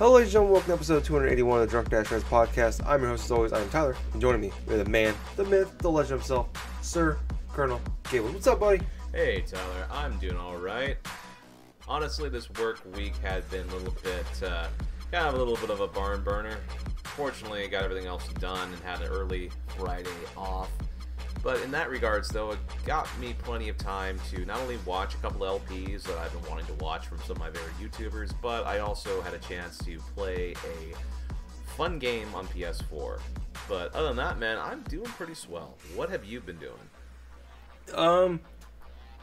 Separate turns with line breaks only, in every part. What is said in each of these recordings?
Hello, ladies and gentlemen. Welcome to episode 281 of the Drunk Dash Nerds podcast. I'm your host, as always. I'm Tyler. And joining me, we have the man, the myth, the legend himself, Sir Colonel Gables. What's up, buddy?
Hey, Tyler. I'm doing all right. Honestly, this work week had been a little bit, kind of a little bit of a barn burner. Fortunately, I got everything else done and had an early Friday off. But in that regards, though, it got me plenty of time to not only watch a couple LPs that I've been wanting to watch from some of my favorite YouTubers, but I also had a chance to play a fun game on PS4. But other than that, man, I'm doing pretty swell. What have you been doing?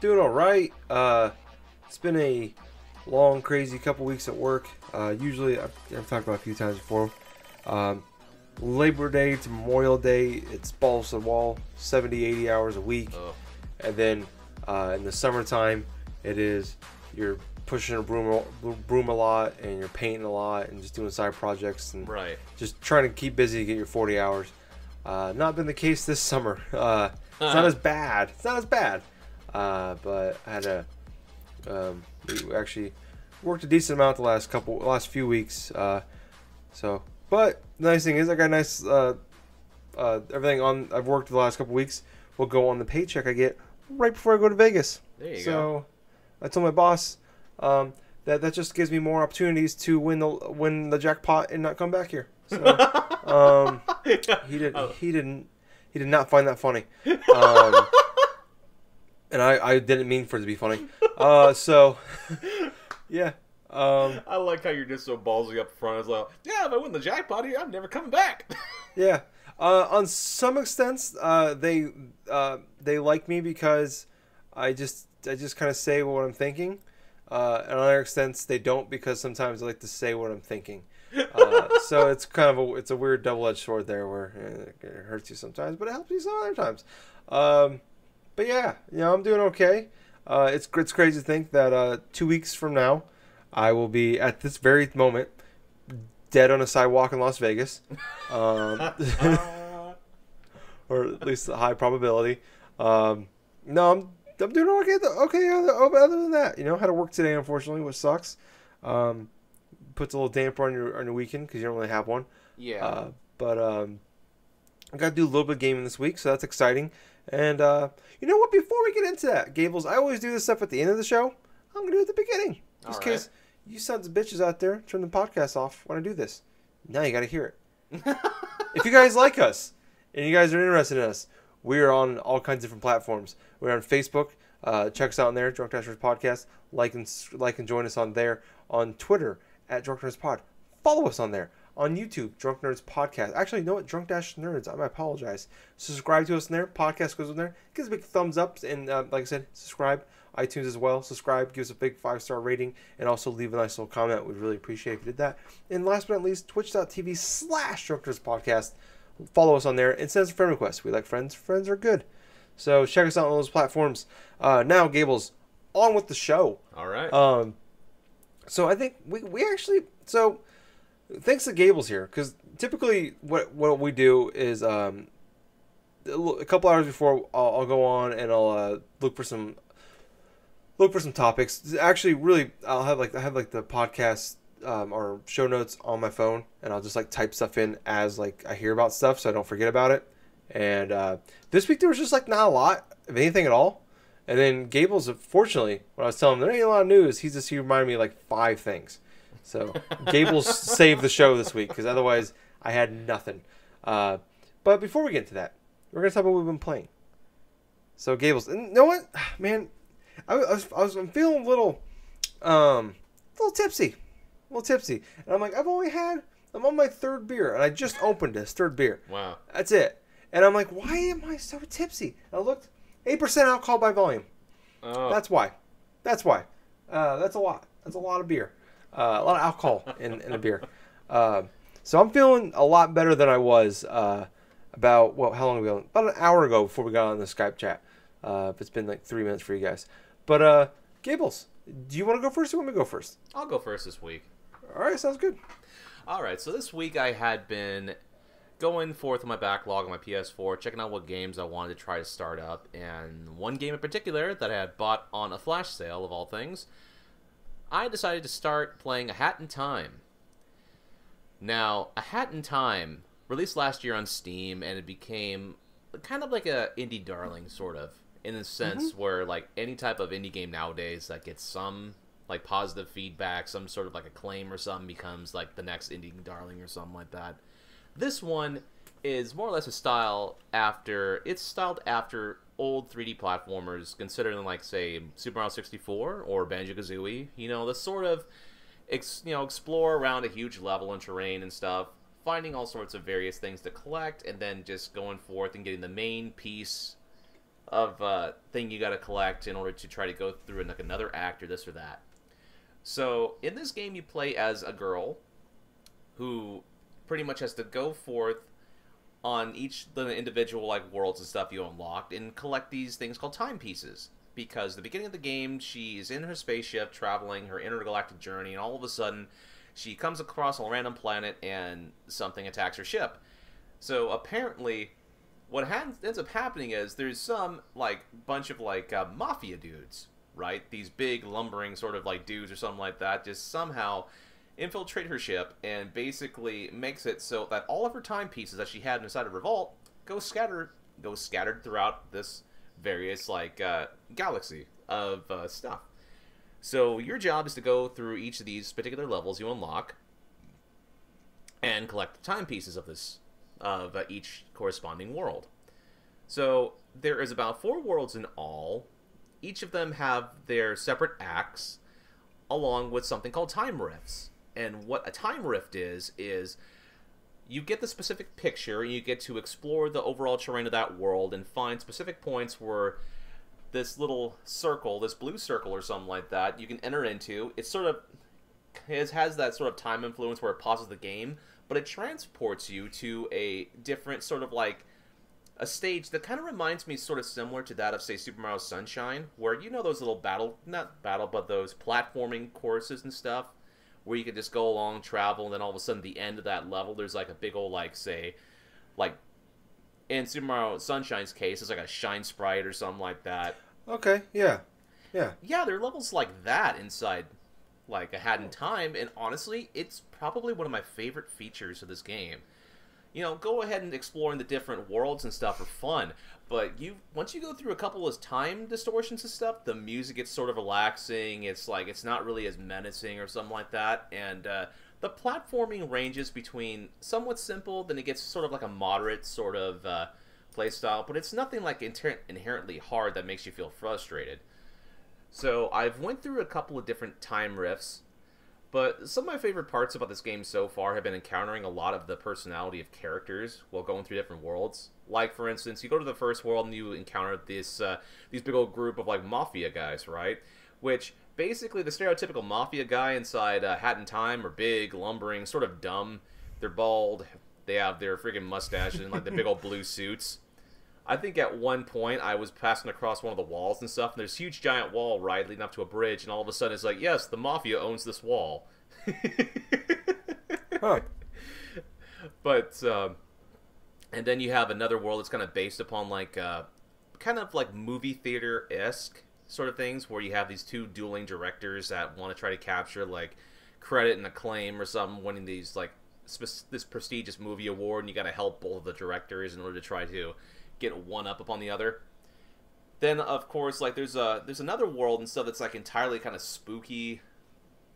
Doing all right. It's been a long, crazy couple weeks at work. Usually, I've talked about it a few times before. Labor Day to Memorial Day, it's balls to the wall, 70, 80 hours a week.
Oh.
And then in the summertime, it is you're pushing a broom a lot, and you're painting a lot, and just doing side projects, and
Right.
just trying to keep busy to get your 40 hours. Not been the case this summer. It's not as bad. It's not as bad. But I had we actually worked a decent amount the last few weeks. But the nice thing is, I got nice everything on. I've worked the last couple weeks will go on the paycheck I get right before I go to Vegas.
There you go.
So I told my boss that just gives me more opportunities to win the jackpot and not come back here. So he did not find that funny. And I didn't mean for it to be funny. So yeah.
I like how you're just so ballsy up front. It's like, yeah, if I win the jackpot, I'm never coming back.
Yeah. On some extents, they like me because I just kind of say what I'm thinking. And on other extents, they don't, because sometimes I like to say what I'm thinking. So it's kind of a weird double-edged sword there, where it hurts you sometimes, but it helps you some other times. But yeah, I'm doing okay. It's crazy to think that 2 weeks from now, I will be, at this very moment, dead on a sidewalk in Las Vegas. Or at least a high probability. No, I'm doing okay. Other than that, had to work today, unfortunately, which sucks. Puts a little damper on your weekend because you don't really have one.
Yeah.
But I got to do a little bit of gaming this week, so that's exciting. And you know what? Before we get into that, Gables, I always do this stuff at the end of the show. I'm going to do it at the beginning. Just in case you sons of bitches out there turn the podcast off when I do this. Now you got to hear it. If you guys like us and you guys are interested in us, we are on all kinds of different platforms. We're on Facebook. Check us out on there, Drunk Dash Nerds Podcast. Like and join us on there. On Twitter, at Drunk Nerds Pod. Follow us on there. On YouTube, Drunk Nerds Podcast. Actually, you know what? Drunk Dash Nerds. I apologize. Subscribe to us in there. Podcast goes in there. Give us a big thumbs up. And like I said, subscribe. iTunes as well. Subscribe. Give us a big 5-star rating. And also leave a nice little comment. We'd really appreciate it if you did that. And last but not least, twitch.tv/Drunk Nerds Podcast. Follow us on there and send us a friend request. We like friends. Friends are good. So check us out on those platforms. Now, Gables, on with the show.
All right.
So I think we actually... So... Thanks to Gables here, because typically what we do is a couple hours before I'll go on and I'll look for some topics. Actually, really, I have the podcast or show notes on my phone, and I'll just type stuff in as I hear about stuff, so I don't forget about it. And this week there was just not a lot of anything at all. And then Gables, fortunately, when I was telling him there ain't a lot of news, he reminded me 5 things. So Gables saved the show this week, because otherwise I had nothing. But before we get into that, we're gonna talk about what we've been playing. So Gables, and you know what, man, I'm feeling a little tipsy, and I'm I'm on my 3rd beer, and I just opened this 3rd beer.
Wow,
that's it. And I'm like, why am I so tipsy? And I looked, 8% alcohol by volume.
Oh,
That's why. That's a lot. That's a lot of beer. A lot of alcohol in a beer. So I'm feeling a lot better than I was about, how long ago? About an hour ago before we got on the Skype chat. If it's been 3 minutes for you guys. But, Gables, do you want to go first or want me to go first?
I'll go first this week.
All right, sounds good.
All right, so this week I had been going forth on my backlog on my PS4, checking out what games I wanted to try to start up, and one game in particular that I had bought on a flash sale, of all things, I decided to start playing A Hat in Time. Now, A Hat in Time released last year on Steam, and it became kind of like a indie darling, sort of, in the sense where like any type of indie game nowadays that gets some like positive feedback, some sort of like acclaim or something, becomes like the next indie darling or something like that. This one is more or less styled after old 3D platformers, considering like say Super Mario 64 or Banjo-Kazooie. You know, the sort of explore around a huge level and terrain and stuff, finding all sorts of various things to collect, and then just going forth and getting the main piece of thing you got to collect in order to try to go through like another act or this or that. So in this game, you play as a girl who pretty much has to go forth on each the individual like worlds and stuff you unlocked and collect these things called timepieces. Because at the beginning of the game, she's in her spaceship traveling her intergalactic journey, and all of a sudden she comes across a random planet and something attacks her ship. So apparently what ends up happening is there's some like bunch of like mafia dudes, right? These big lumbering sort of like dudes or something like that just somehow infiltrate her ship and basically makes it so that all of her timepieces that she had inside of her vault go scattered throughout this various like galaxy of stuff. So your job is to go through each of these particular levels you unlock and collect the timepieces of this each corresponding world. So there is about 4 worlds in all. Each of them have their separate acts, along with something called time rifts. And what a time rift is you get the specific picture and you get to explore the overall terrain of that world and find specific points where this little circle, this blue circle or something like that, you can enter into. It sort of has that sort of time influence where it pauses the game, but it transports you to a different sort of like a stage that kind of reminds me sort of similar to that of, say, Super Mario Sunshine, where you know those little but those platforming courses and stuff, where you can just go along, travel, and then all of a sudden, at the end of that level, there's like a big old, like, say, like, in Super Mario Sunshine's case, it's like a shine sprite or something like that.
Okay, yeah. Yeah,
there are levels like that inside, like, A Hat in Time, and honestly, it's probably one of my favorite features of this game. You know, go ahead and exploring the different worlds and stuff are fun, but once you go through a couple of time distortions and stuff, the music gets sort of relaxing. It's like it's not really as menacing or something like that, and the platforming ranges between somewhat simple, then it gets sort of like a moderate sort of play style, but it's nothing like inherently hard that makes you feel frustrated. So I've went through a couple of different time rifts. But some of my favorite parts about this game so far have been encountering a lot of the personality of characters while going through different worlds. Like, for instance, you go to the first world and you encounter these big old group of, like, mafia guys, right? Which, basically, the stereotypical mafia guy inside Hat in Time are big, lumbering, sort of dumb. They're bald. They have their friggin' mustaches and, like, the big old blue suits. I think at one point I was passing across one of the walls and stuff, and there's a huge giant wall, right, leading up to a bridge, and all of a sudden it's like, yes, the mafia owns this wall.
Huh.
But, and then you have another world that's kind of based upon, like, kind of like movie theater-esque sort of things, where you have these 2 dueling directors that want to try to capture, like, credit and acclaim or something, winning these, like, this prestigious movie award, and you gotta help both of the directors in order to try to get one up upon the other. Then, of course, like there's another world and stuff that's like entirely kind of spooky.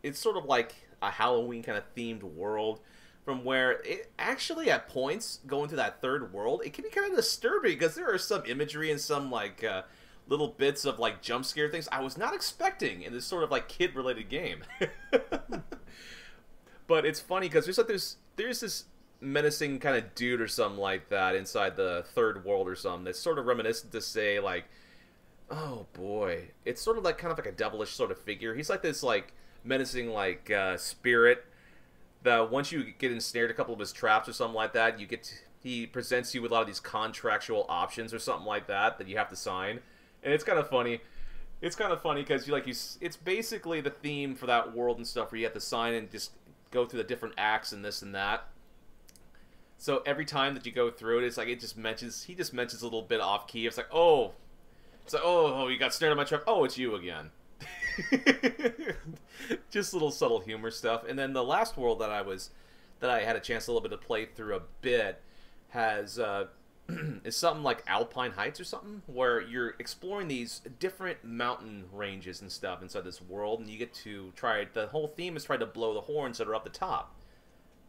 It's sort of like a Halloween kind of themed world, from where it actually at points going to that third world, it can be kind of disturbing because there are some imagery and some like little bits of like jump scare things I was not expecting in this sort of like kid related game. But it's funny because there's this menacing kind of dude or something like that inside the third world or something that's sort of reminiscent to, say, like, oh boy, it's sort of like kind of like a devilish sort of figure. He's like this like menacing like spirit that once you get ensnared a couple of his traps or something like that, he presents you with a lot of these contractual options or something like that you have to sign, and it's kind of funny. It's kind of funny because it's basically the theme for that world and stuff where you have to sign and just go through the different acts and this and that. So every time that you go through it, it's like he just mentions a little bit off key. It's like, oh, you got snared on my trap. Oh, it's you again. Just little subtle humor stuff. And then the last world that I was that I had a chance a little bit to play through a bit has is something like Alpine Heights or something, where you're exploring these different mountain ranges and stuff inside this world, and you get to try. The whole theme is try to blow the horns that are up the top.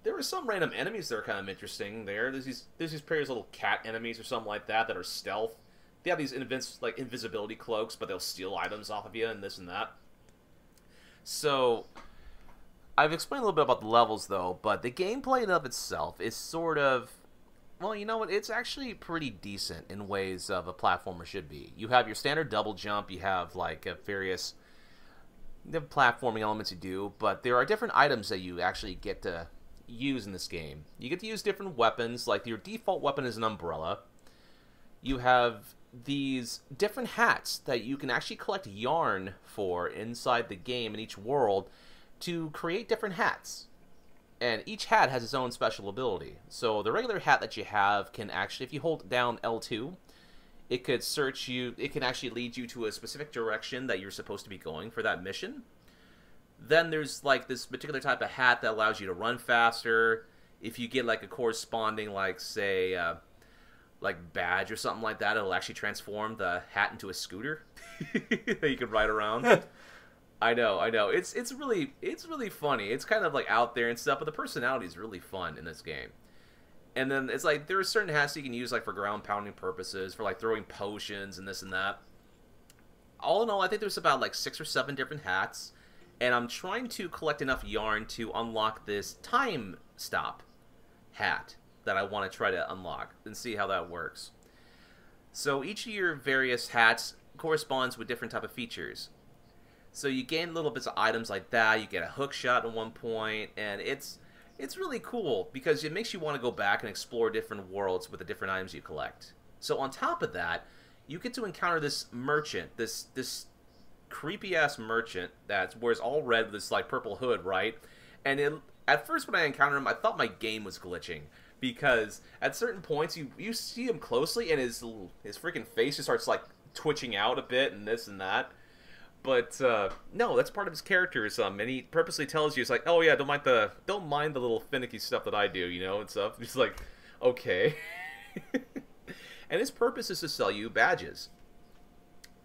There are some random enemies that are kind of interesting there. There's these pairs of little cat enemies or something like that are stealth. They have these invisibility cloaks, but they'll steal items off of you and this and that. So I've explained a little bit about the levels, though, but the gameplay in of itself is sort of... Well, you know what? It's actually pretty decent in ways of a platformer should be. You have your standard double jump. You have, like, various platforming elements you do, but there are different items that you actually get to use in this game. You get to use different weapons. Like, your default weapon is an umbrella. You have these different hats that you can actually collect yarn for inside the game in each world to create different hats. And each hat has its own special ability. So the regular hat that you have can actually, if you hold down L2, it could search you, it can actually lead you to a specific direction that you're supposed to be going for that mission. Then there's like this particular type of hat that allows you to run faster. If you get like a corresponding, like say, like badge or something like that, it'll actually transform the hat into a scooter that you can ride around. I know. It's really funny. It's kind of like out there and stuff, but the personality is really fun in this game. And then it's like there are certain hats you can use like for ground pounding purposes, for like throwing potions and this and that. All in all, I think there's about like 6 or 7 different hats, and I'm trying to collect enough yarn to unlock this time stop hat that I want to try to unlock and see how that works. So each of your various hats corresponds with different type of features. So you gain little bits of items like that. You get a hook shot at one point, and it's really cool because it makes you want to go back and explore different worlds with the different items you collect. So on top of that, you get to encounter this merchant, this creepy ass merchant that wears all red with this like purple hood, right? And at first when I encountered him, I thought my game was glitching because at certain points you see him closely and his freaking face just starts like twitching out a bit and this and that. But no, that's part of his characterism, and he purposely tells you, it's like, oh yeah, don't mind the little finicky stuff that I do, you know, and stuff. He's like, okay. And his purpose is to sell you badges.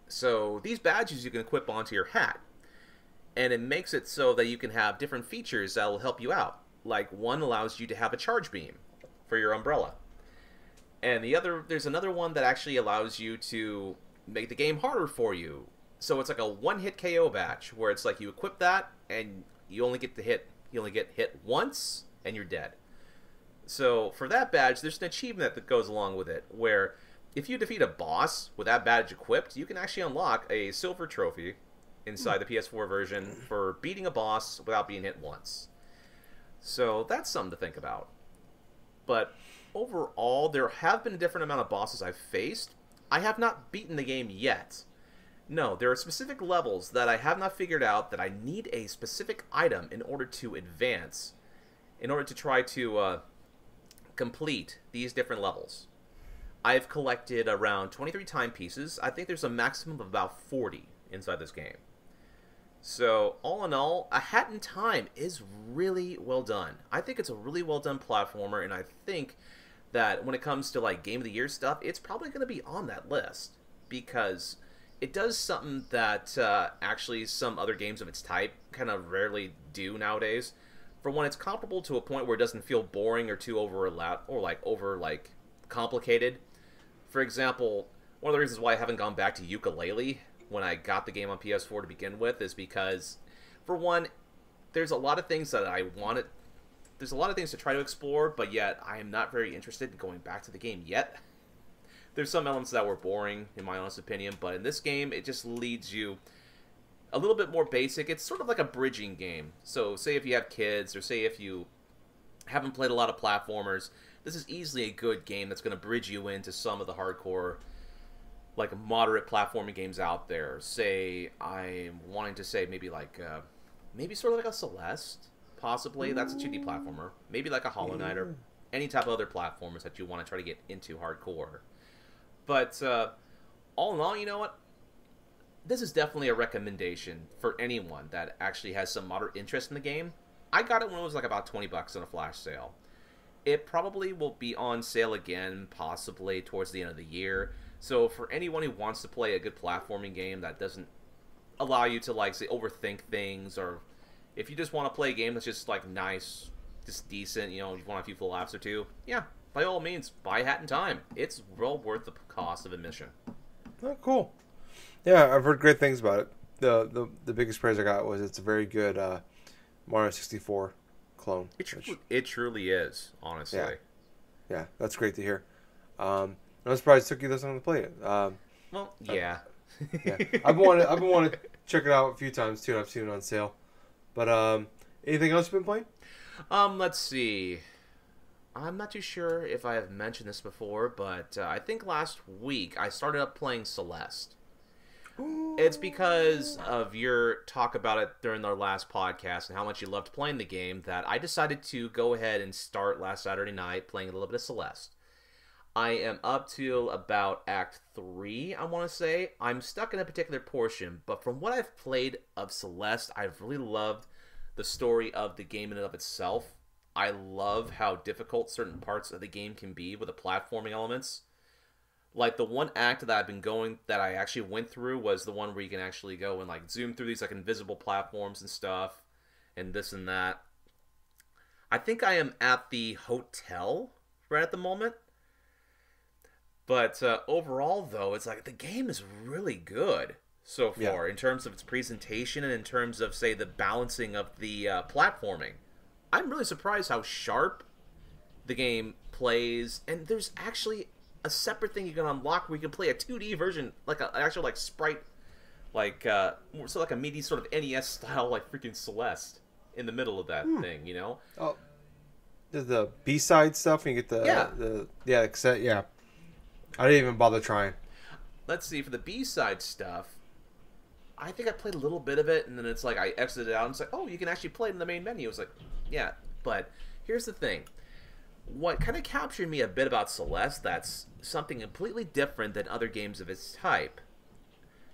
So these badges you can equip onto your hat, and it makes it so that you can have different features that will help you out. Like one allows you to have a charge beam for your umbrella, and there's another one that actually allows you to make the game harder for you. So it's like a one-hit KO badge, where it's like you equip that, and you only get hit once, and you're dead. So for that badge, there's an achievement that goes along with it, where if you defeat a boss with that badge equipped, you can actually unlock a silver trophy inside the PS4 version for beating a boss without being hit once. So that's something to think about. But overall, there have been a different amount of bosses I've faced. I have not beaten the game yet. No, there are specific levels that I have not figured out that I need a specific item in order to advance, in order to try to complete these different levels. I've collected around 23 timepieces. I think there's a maximum of about 40 inside this game. So, all in all, A Hat in Time is really well done. I think it's a really well done platformer, and I think that when it comes to like Game of the Year stuff, it's probably going to be on that list, because it does something that actually some other games of its type kind of rarely do nowadays. For one, it's comparable to a point where it doesn't feel boring or too over complicated. For example, one of the reasons why I haven't gone back to Ukulele when I got the game on PS4 to begin with is because, for one, there's a lot of things that I wanted. There's a lot of things to try to explore, but yet I am not very interested in going back to the game yet. There's some elements that were boring, in my honest opinion, but in this game, it just leads you a little bit more basic. It's sort of like a bridging game. So, say if you have kids, or say if you haven't played a lot of platformers, this is easily a good game that's going to bridge you into some of the hardcore, like moderate platforming games out there. Say, I'm wanting to say maybe like, maybe sort of like a Celeste, possibly. That's a 2D platformer. Maybe like a Hollow Knight, or any type of other platformers that you want to try to get into hardcore. But all in all, you know what? This is definitely a recommendation for anyone that actually has some moderate interest in the game. I got it when it was like about $20 in a flash sale. It probably will be on sale again, possibly towards the end of the year. So for anyone who wants to play a good platforming game that doesn't allow you to, like, say, overthink things, or if you just want to play a game that's just, like, nice, just decent, you know, you want a few full laughs or two, yeah, by all means, buy Hat in Time. It's well worth the cost of admission.
Oh, cool. Yeah, I've heard great things about it. The biggest praise I got was it's a very good Mario 64 clone.
It truly is, honestly.
Yeah, that's great to hear. I'm surprised it took you this long to play it.
Well, yeah.
Yeah, I've been wanting to check it out a few times too, and I've seen it on sale. But anything else you've been playing?
Let's see. I'm not too sure if I have mentioned this before, but I think last week I started up playing Celeste. Ooh. It's because of your talk about it during our last podcast and how much you loved playing the game that I decided to go ahead and start last Saturday night playing a little bit of Celeste. I am up to about Act 3, I want to say. I'm stuck in a particular portion, but from what I've played of Celeste, I've really loved the story of the game in and of itself. I love how difficult certain parts of the game can be with the platforming elements. Like, the one act that I've been going, that I actually went through, was the one where you can actually go and, like, zoom through these, like, invisible platforms and stuff, and this and that. I think I am at the hotel right at the moment. But overall, though, it's like the game is really good so far in terms of its presentation and in terms of, say, the balancing of the platforming. I'm really surprised how sharp the game plays, and there's actually a separate thing you can unlock where you can play a 2D version, like an actual, like, sprite, like so like a meaty sort of NES style, like freaking Celeste in the middle of that thing, you know?
Oh, the B-side stuff, and you get the cassette, yeah. I didn't even bother trying.
Let's see, for the B-side stuff, I think I played a little bit of it, and then it's like I exited out, and it's like, oh, you can actually play it in the main menu. It's like, yeah, but here's the thing. What kind of captured me a bit about Celeste that's something completely different than other games of its type,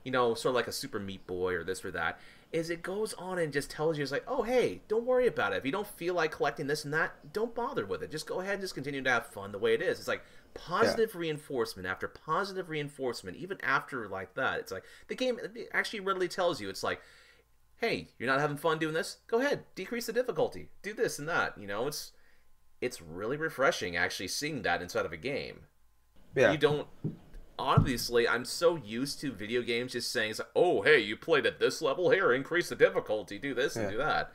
you know, sort of like a Super Meat Boy or this or that, is it goes on and just tells you, it's like, oh, hey, don't worry about it. If you don't feel like collecting this and that, don't bother with it. Just go ahead and just continue to have fun the way it is. It's like positive reinforcement after positive reinforcement, even after like that. It's like the game actually readily tells you, it's like, hey, you're not having fun doing this? Go ahead, decrease the difficulty. Do this and that. You know, it's really refreshing actually seeing that inside of a game. Yeah. You don't... Obviously, I'm so used to video games just saying, like, oh, hey, you played at this level, here, increase the difficulty, do this and do that.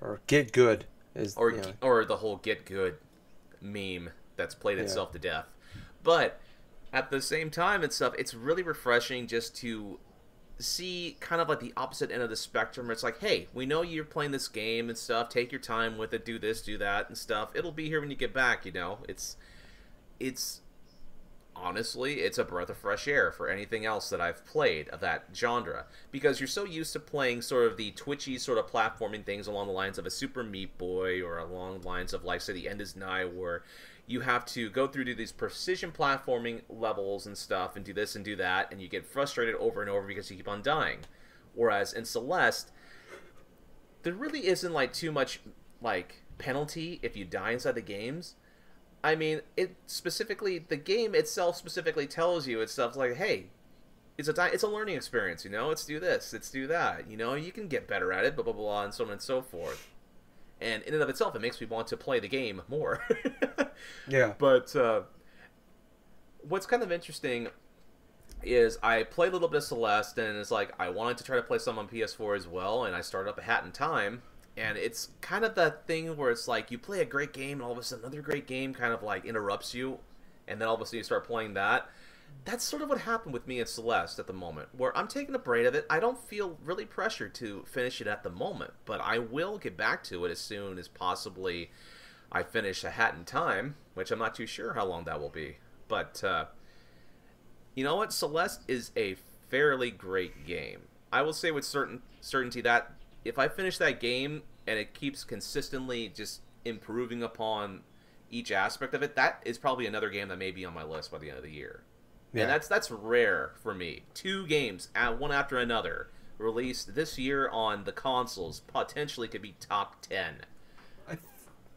Or get good.
Or the whole get good meme that's played itself to death. But at the same time and stuff, it's really refreshing just to see kind of like the opposite end of the spectrum. It's like, hey, we know you're playing this game and stuff, take your time with it, do this, do that and stuff. It'll be here when you get back, you know. It's honestly, it's a breath of fresh air for anything else that I've played of that genre. Because you're so used to playing sort of the twitchy sort of platforming things along the lines of a Super Meat Boy, or along the lines of, like, say, The End Is Nigh, where you have to go through to these precision platforming levels and stuff, and do this and do that, and you get frustrated over and over because you keep on dying. Whereas in Celeste, there really isn't, like, too much, like, penalty if you die inside the games. I mean, the game itself specifically tells you, it's stuff like, hey, it's a learning experience, you know? Let's do this, let's do that, you know? You can get better at it, blah, blah, blah, and so on and so forth. And in and of itself, it makes me want to play the game more.
Yeah.
But what's kind of interesting is I played a little bit of Celeste, and it's like, I wanted to try to play some on PS4 as well, and I started up A Hat in Time. And it's kind of that thing where it's like you play a great game and all of a sudden another great game kind of like interrupts you, and then all of a sudden you start playing that. That's sort of what happened with me at Celeste at the moment, where I'm taking a break of it. I don't feel really pressured to finish it at the moment, but I will get back to it as soon as possibly I finish A Hat in Time, which I'm not too sure how long that will be. But you know what? Celeste is a fairly great game. I will say with certainty that if I finish that game and it keeps consistently just improving upon each aspect of it, that is probably another game that may be on my list by the end of the year. Yeah. And that's rare for me. 2 games, one after another, released this year on the consoles potentially could be top 10.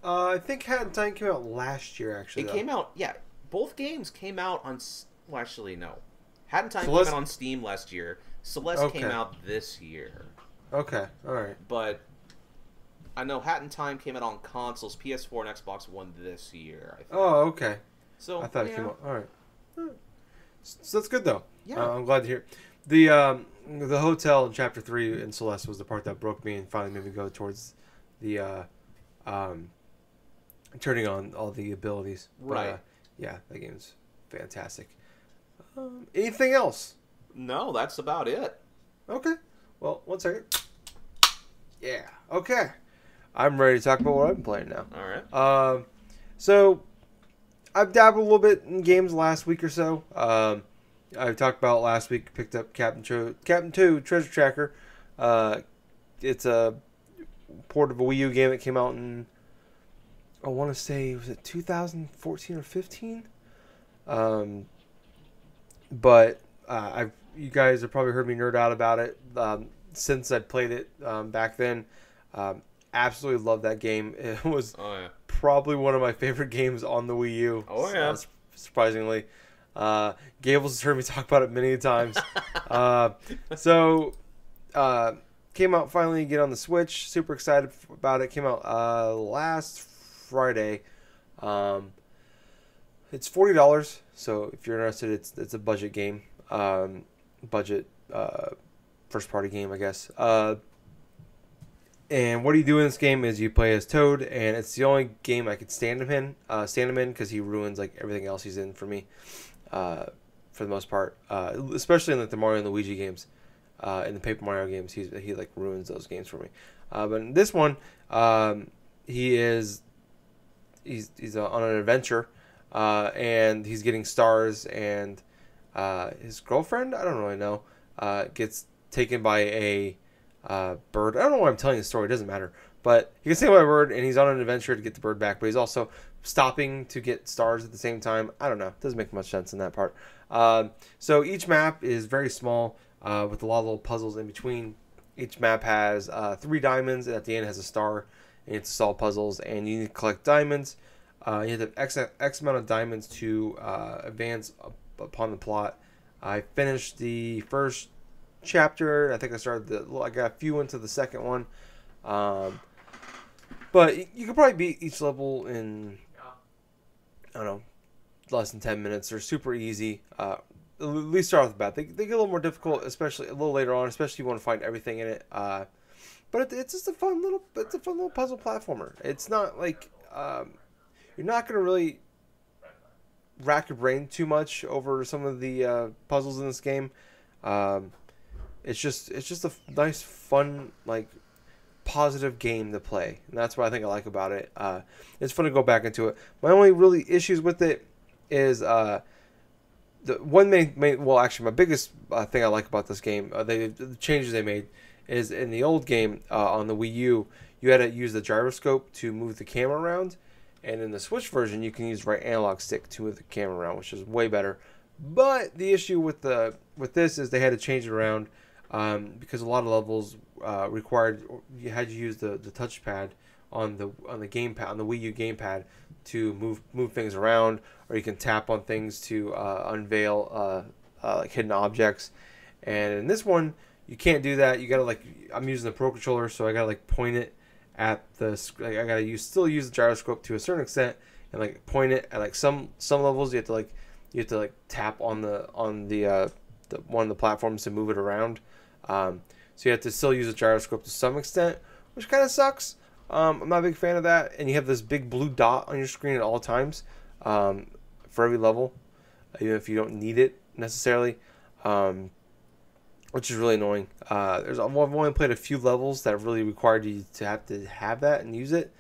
I think Hat in Time came out last year, actually.
Came out, yeah. Both games came out on... Well, actually, no. Hat in Time
Celeste...
came out on Steam last year. Celeste came out this year.
Okay, alright.
But I know Hat in Time came out on consoles, PS4 and Xbox One this year, I think.
Oh, okay.
So,
I thought it came out... Alright. So that's good, though.
Yeah.
I'm glad to hear. The hotel in Chapter 3 in Celeste was the part that broke me and finally made me go towards the... turning on all the abilities.
Right.
But, yeah, that game's fantastic. Anything else?
No, that's about it.
Okay. Well, 1 second. Yeah. Okay. I'm ready to talk about what I'm playing now.
All right.
So I've dabbled a little bit in games last week or so. I talked about last week. Picked up Captain 2 Treasure Tracker. It's a port of a Wii U game that came out in, I want to say, was it 2014 or 15? But you guys have probably heard me nerd out about it since I played it back then. Absolutely love that game. It was probably one of my favorite games on the Wii U.
Oh, yeah.
Surprisingly. Gables has heard me talk about it many times. So, came out finally, get on the Switch. Super excited about it. Came out last Friday. It's $40, so if you're interested, it's a budget game. Budget first party game, I guess. And what you do in this game is you play as Toad, and it's the only game I could stand him in because he ruins like everything else he's in for me, for the most part. Especially in like the Mario and Luigi games, in the Paper Mario games, he like ruins those games for me. But in this one, he's on an adventure, and he's getting stars, and his girlfriend, I don't really know, gets taken by a bird. I don't know why I'm telling the story. It doesn't matter. But he gets taken by a bird, and he's on an adventure to get the bird back. But he's also stopping to get stars at the same time. I don't know. It doesn't make much sense in that part. So each map is very small, with a lot of little puzzles in between. Each map has 3 diamonds, and at the end has a star. And you have to solve puzzles, and you need to collect diamonds. You have to have X amount of diamonds to advance upon the plot. I finished the first chapter. I think I got a few into the second one. But you could probably beat each level in, I don't know, less than 10 minutes. They're super easy. At least start off the bat. They get a little more difficult, especially a little later on, especially if you want to find everything in it. But it's just a fun little puzzle platformer. It's not like you're not gonna really rack your brain too much over some of the puzzles in this game. It's just a nice, fun, like positive game to play, and that's what I think I like about it. It's fun to go back into it. My only really issues with it is the one my biggest thing I like about this game, the changes they made, is in the old game on the Wii U, you had to use the gyroscope to move the camera around, and in the Switch version, you can use right analog stick to move the camera around, which is way better. But the issue with this is they had to change it around because a lot of levels required you had to use the touchpad on the gamepad, on the Wii U gamepad, to move things around, or you can tap on things to unveil like hidden objects. And in this one, you can't do that. You gotta I'm using the Pro Controller, so I gotta point it at the. I gotta still use the gyroscope to a certain extent, and point it at some levels. You have to tap on the one of the platforms to move it around. So you have to still use the gyroscope to some extent, which kind of sucks. I'm not a big fan of that. And you have this big blue dot on your screen at all times for every level, even if you don't need it necessarily, which is really annoying. I've only played a few levels that really required you to have that and use it.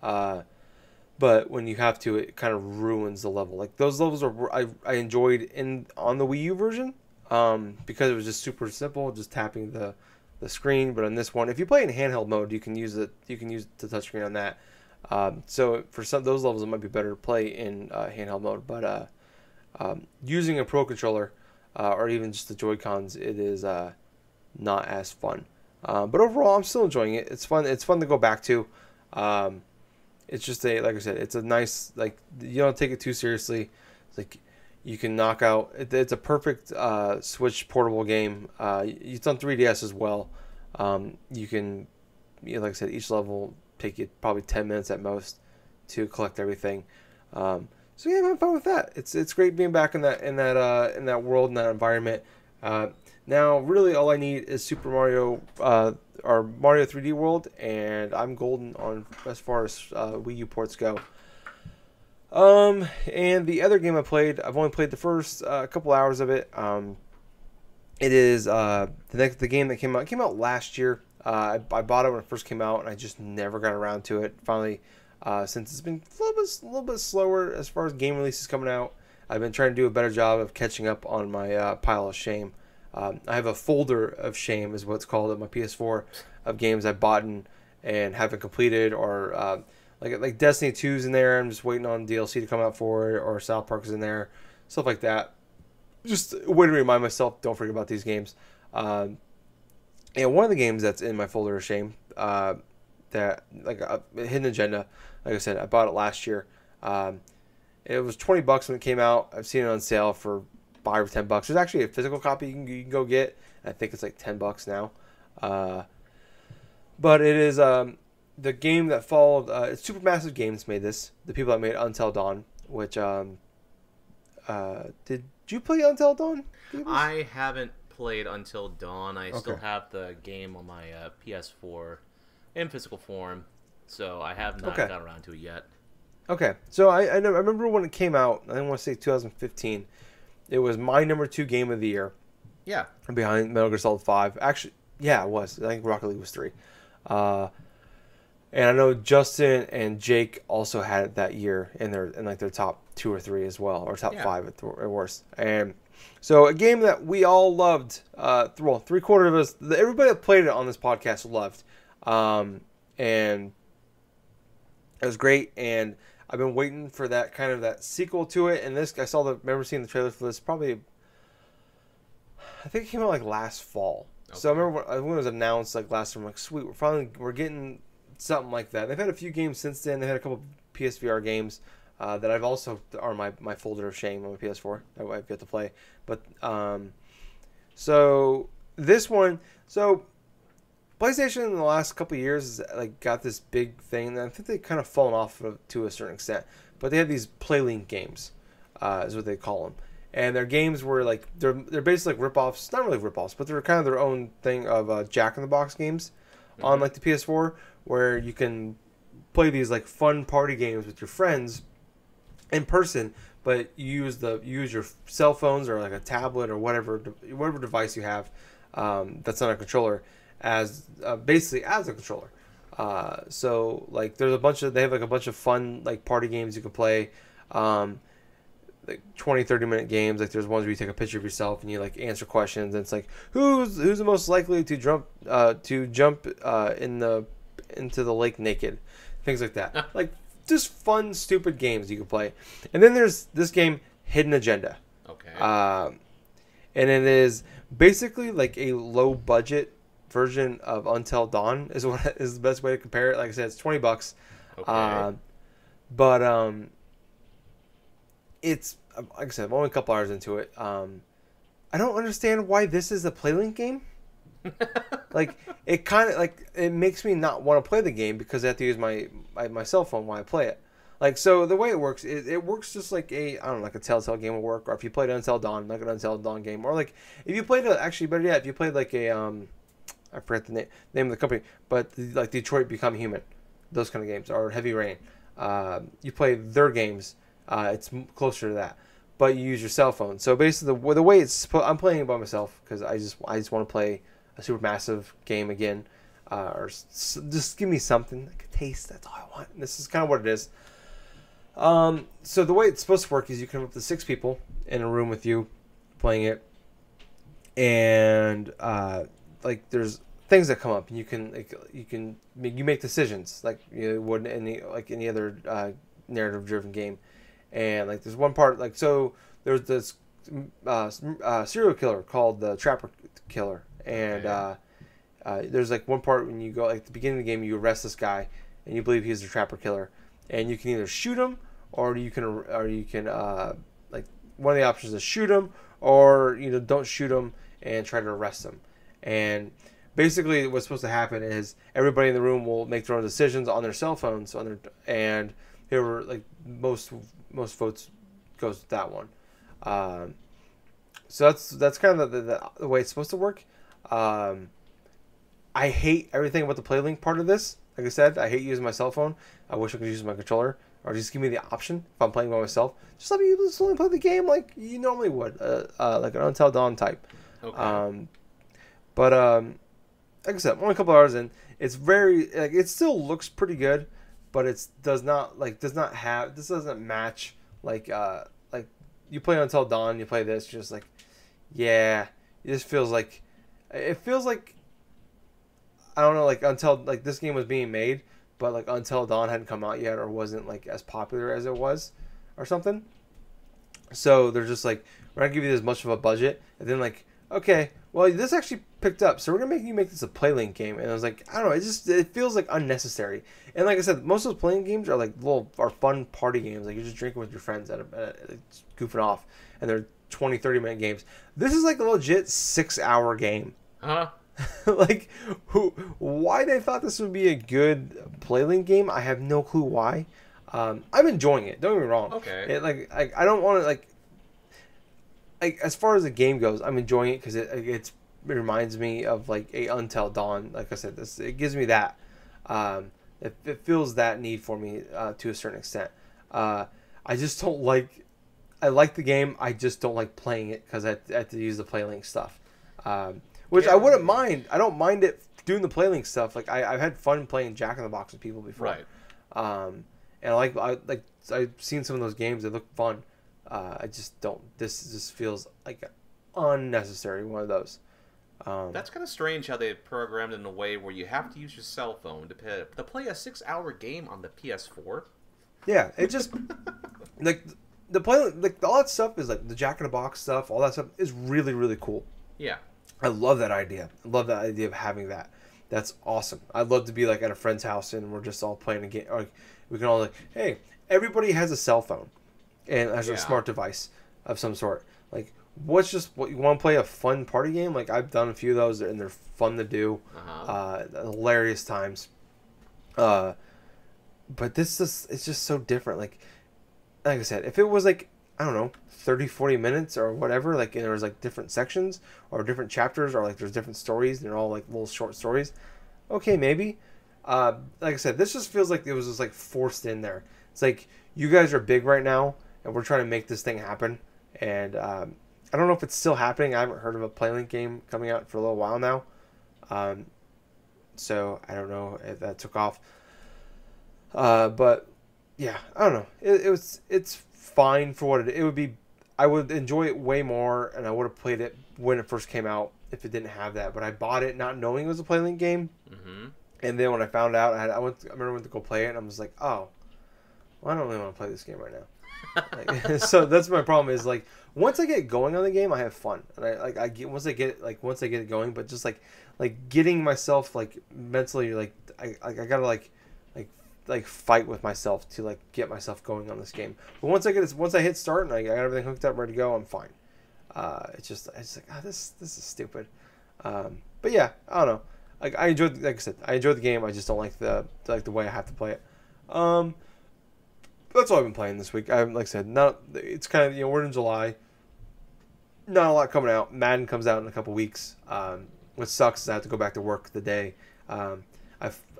But when you have to, it kind of ruins the level. Like those levels I enjoyed on the Wii U version because it was just super simple, just tapping the screen. But on this one, if you play in handheld mode, you can use the touchscreen on that. So for those levels, it might be better to play in handheld mode. But using a Pro Controller or even just the Joy-Cons, it is not as fun. But overall, I'm still enjoying it. It's fun. It's fun to go back to. It's just like I said, it's a nice, like, you don't take it too seriously. It's like you can knock out. It's a perfect Switch portable game. It's on 3DS as well. You can, like I said, each level take you probably 10 minutes at most to collect everything. So yeah, I'm having fun with that. It's great being back in that world, in that environment. Now, really, all I need is Super Mario, or Mario 3D World, and I'm golden on as far as Wii U ports go. And the other game I played, I've only played the first couple hours of it. It is the game that came out. It came out last year. I bought it when it first came out, and I just never got around to it. Finally, since it's been a little bit slower as far as game releases coming out, I've been trying to do a better job of catching up on my pile of shame. I have a folder of shame, is what's called, at my PS4, of games I've bought and haven't completed, or like Destiny 2's in there. I'm just waiting on DLC to come out for it, or South Park is in there, stuff like that. Just a way to remind myself, don't forget about these games. And one of the games that's in my folder of shame, that like a hidden agenda, like I said, I bought it last year. It was $20 when it came out. I've seen it on sale for $5 or $10. There's actually a physical copy you can go get. I think it's like $10 now. But it is the game that followed. It's Supermassive Games made this. The people that made Until Dawn, which did you play Until Dawn? Gables?
I haven't played Until Dawn. I still have the game on my PS4 in physical form, so I have not got around to it yet. Okay,
so I remember when it came out. I want to say 2015. It was my number 2 game of the year.
Yeah,
behind Metal Gear Solid 5. Actually, yeah, it was. I think Rocket League was 3. And I know Justin and Jake also had it that year in their top 2 or 3 as well, or top 5 at worst. And so a game that we all loved. Well, 3/4 of us, everybody that played it on this podcast loved, and it was great. And I've been waiting for that sequel to it. And this, I remember seeing the trailer for this probably. I think it came out like last fall. Okay. So I remember when it was announced like last summer, I'm like, sweet, we're getting something like that. They've had a few games since then. They had a couple PSVR games that I've also are my folder of shame on my PS4 that I've got to play. But so this one, so PlayStation in the last couple of years has like got this big thing, and I think they've kind of fallen off to a certain extent. But they have these PlayLink games, is what they call them. And their games were like they're basically like ripoffs, not really ripoffs, but they're kind of their own thing of Jack in the Box games on like the PS4, where you can play these like fun party games with your friends in person, but you use your cell phones or like a tablet or whatever device you have that's not a controller as basically as a controller. So like they have like a bunch of fun like party games you can play. Like 20-30 minute games. Like there's ones where you take a picture of yourself and you like answer questions, and it's like who's the most likely to jump into the lake naked, things like that. Like just fun stupid games you can play. And then there's this game Hidden Agenda.
Okay.
And it is basically like a low budget version of Until Dawn is the best way to compare it. Like I said, it's $20.
Okay.
But it's like I said, I'm only a couple hours into it. I don't understand why this is a PlayLink game. Like it kind of like it makes me not want to play the game because I have to use my cell phone while I play it. Like so, the way it works, it works just like like a Telltale game would work, or if you played Until Dawn, like an Until Dawn game, or like if you played if you played like a I forget the name of the company, but like Detroit Become Human, those kind of games, or Heavy Rain. You play their games. It's closer to that, but you use your cell phone. So basically, the way I'm playing it by myself because I just want to play a Supermassive game again, or just give me something like a taste. That's all I want. And this is kind of what it is. So the way it's supposed to work is you can have up to 6 people in a room with you playing it, and like there's things that come up, and you make decisions like you would in any other narrative driven game. And like there's one part like so there's this serial killer called the Trapper Killer, and
Okay.
there's like one part when you go like at the beginning of the game, you arrest this guy, and you believe he's the trapper killer, and you can either shoot him or you can like one of the options is shoot him or don't shoot him and try to arrest him. And basically, what's supposed to happen is everybody in the room will make their own decisions on their cell phones and whoever like most votes goes with that one. So that's kind of the way it's supposed to work. I hate everything about the PlayLink part of this. Like I said, I hate using my cell phone. I wish I could use my controller, or just give me the option if I'm playing by myself. Just let me only play the game like you normally would, like an Until Dawn type.
Okay.
But like I said, only a couple hours in. It's very like it still looks pretty good, but it doesn't match like you play Until Dawn, you play this, just like yeah, it just feels like I don't know, like until like this game was being made, but like Until Dawn hadn't come out yet or wasn't like as popular as it was, or something. So they're just like, we're not giving you as much of a budget, and then like, okay, well this actually picked up, so we're gonna make this a PlayLink game, and I was like, I don't know, it feels like unnecessary. And like I said, most of those PlayLink games are like fun party games, like you're just drinking with your friends goofing off, and they're 20-30 minute games. This is like a legit 6-hour game. Like, why they thought this would be a good PlayLink game, I have no clue why. I'm enjoying it. Don't get me wrong.
Okay.
I don't want to like as far as the game goes, I'm enjoying it because it reminds me of like a Until Dawn. Like I said, it gives me that. It feels that need for me to a certain extent. I just don't like. I like the game. I just don't like playing it because I have to use the PlayLink stuff. Which I wouldn't mind. I don't mind it doing the PlayLink stuff. Like I've had fun playing Jack in the Box with people before.
Right.
And I've seen some of those games. They look fun. I just don't. This just feels like unnecessary. One of those.
That's kind of strange how they programmed it in a way where you have to use your cell phone to play a 6-hour game on the PS4.
Yeah, it just like the play like all that stuff is like the Jack in the Box stuff. All that stuff is really really cool.
Yeah.
I love that idea. I love that idea of having that. That's awesome. I'd love to be like at a friend's house and we're just all playing a game. Or like, we can all like, hey, everybody has a cell phone and has a smart device of some sort. Like, what you want to play a fun party game? Like I've done a few of those and they're fun to do. Hilarious times. But it's just so different. Like I said, if it was like, I don't know, 30-40 minutes or whatever, like and there was like different sections or different chapters or like there's different stories and they're all like little short stories, okay, maybe. Like I said, this just feels like it was just like forced in there. It's like, you guys are big right now and we're trying to make this thing happen, and I don't know if it's still happening. I haven't heard of a PlayLink game coming out for a little while now, so I don't know if that took off, but yeah, I don't know. It's fine for what it would be. I would enjoy it way more, and I would have played it when it first came out if it didn't have that. But I bought it not knowing it was a PlayLink game, and then when I found out, I remember went to go play it, and I was like, oh, well, I don't really want to play this game right now. Like, so that's my problem. Is like once I get going on the game, I have fun, and once I get it going, but just like getting myself like mentally like I gotta like fight with myself to like get myself going on this game. But once I hit start and I got everything hooked up, ready to go, I'm fine. It's like, this is stupid. But yeah, I don't know. Like I enjoyed the game. I just don't like the way I have to play it. That's all I've been playing this week. Like I said, it's kind of, we're in July. Not a lot coming out. Madden comes out in a couple weeks. What sucks is I have to go back to work the day. I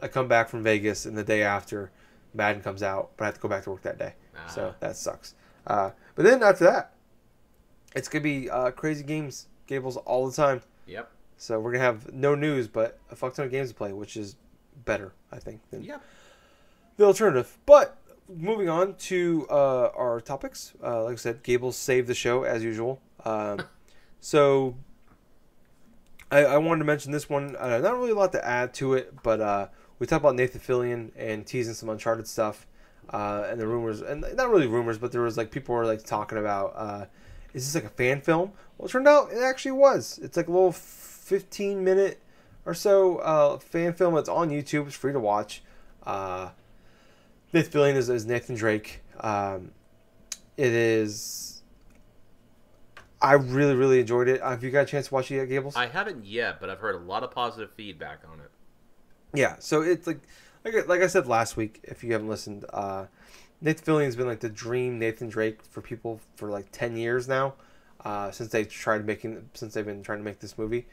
come back from Vegas, and the day after Madden comes out, but I have to go back to work that day. So that sucks. But then after that, it's going to be crazy games, Gables, all the time.
Yep.
So we're going to have no news, but a fuck ton of games to play, which is better, I think, than the alternative. But moving on to our topics. Like I said, Gables saved the show, as usual. So I wanted to mention this one. Not really a lot to add to it, but we talked about Nathan Fillion and teasing some Uncharted stuff, and the rumors, and not really rumors, but there was like people were like talking about, is this like a fan film? Well, it turned out it actually was. It's like a little 15-minute or so fan film. It's on YouTube. It's free to watch. Fifth Fillion is Nathan Drake. It is. I really, really enjoyed it. Have you got a chance to watch it yet, Gables?
I haven't yet, but I've heard a lot of positive feedback on it.
Yeah, so it's like I said last week, if you haven't listened, Nathan Fillion's been like the dream Nathan Drake for people for like 10 years now, since they've been trying to make this movie,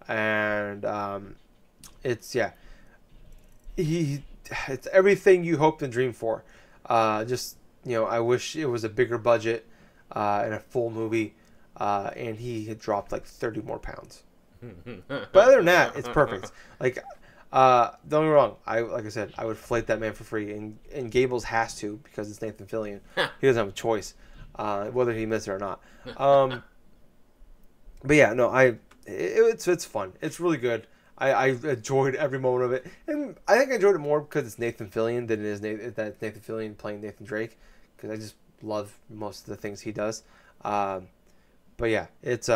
and it's it's everything you hoped and dreamed for. Just I wish it was a bigger budget and a full movie, and he had dropped like 30 more pounds. But other than that, it's perfect. Like. Don't get me wrong. Like I said, I would flake that man for free, and Gables has to because it's Nathan Fillion. He doesn't have a choice, whether he misses it or not. But yeah, no, it's fun. It's really good. I enjoyed every moment of it, and I think I enjoyed it more because it's Nathan Fillion than it is Nathan Fillion playing Nathan Drake, because I just love most of the things he does. But yeah, it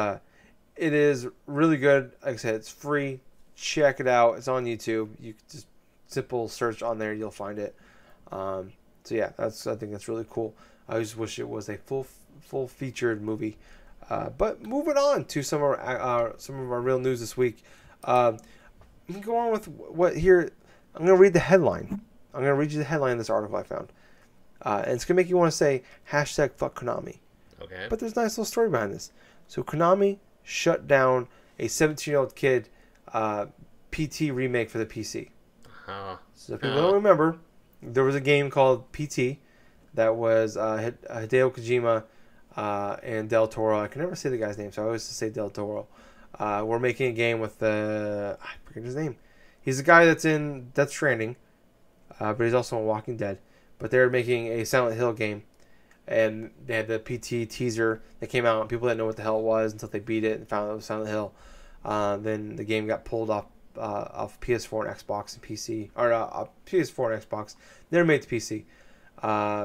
is really good. Like I said, it's free. Check it out. It's on YouTube. You just simple search on there, you'll find it. So yeah, I think that's really cool. I just wish it was a full featured movie. But moving on to some of our real news this week. I'm gonna go on with what here. I'm gonna read the headline. I'm gonna read you the headline of this article I found, and it's gonna make you want to say #fuck Konami.
Okay.
But there's a nice little story behind this. So Konami shut down a 17-year-old kid. PT remake for the PC. So if people don't remember, there was a game called PT that was Hideo Kojima and Del Toro. I can never say the guy's name, so I always say Del Toro. We're making a game with I forget his name. He's the guy that's in Death Stranding, but he's also on Walking Dead. But they're making a Silent Hill game, and they had the PT teaser that came out, and people didn't know what the hell it was until they beat it and found out it was Silent Hill. Then the game got pulled off PS4 and Xbox and PC, or PS4 and Xbox. Never made it to PC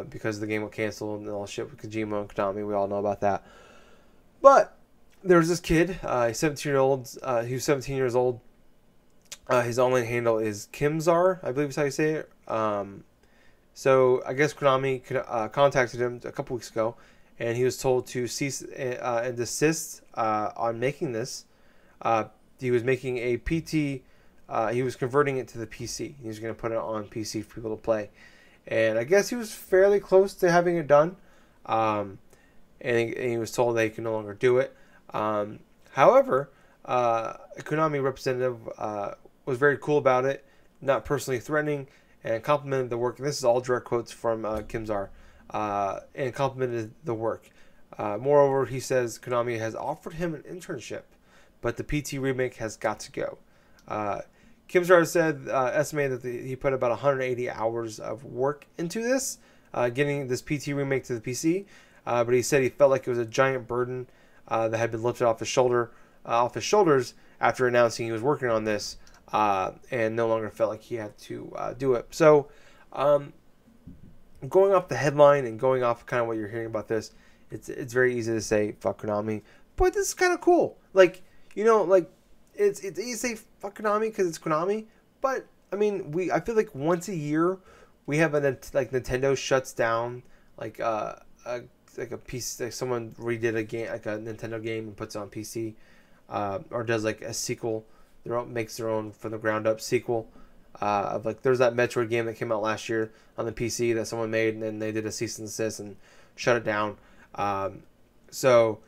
because the game got canceled and all shit with Kojima and Konami. We all know about that. But there was this kid, a 17-year-old. He was 17 years old. His online handle is Kimzar, I believe is how you say it. So I guess Konami contacted him a couple weeks ago, and he was told to cease and desist on making this. He was making a PT. He was converting it to the PC. He was going to put it on PC for people to play, and I guess he was fairly close to having it done. And he was told they can no longer do it. However, a Konami representative was very cool about it, not personally threatening, and complimented the work. And this is all direct quotes from Kimzar, and complimented the work. Moreover, he says Konami has offered him an internship, but the PT remake has got to go. Kimzar said, estimated that he put about 180 hours of work into this, getting this PT remake to the PC. But he said he felt like it was a giant burden that had been lifted off his shoulders after announcing he was working on this, and no longer felt like he had to do it. So, going off the headline and going off kind of what you're hearing about this, it's very easy to say fuck Konami, but this is kind of cool. Like, it's easy to say fuck Konami because it's Konami, but I mean, I feel like once a year we have Nintendo shuts down a piece, like someone redid a game, like a Nintendo game, and puts it on PC, or does like a sequel. Makes their own from the ground up sequel. Of there's that Metroid game that came out last year on the PC that someone made, and then they did a cease and desist and shut it down. So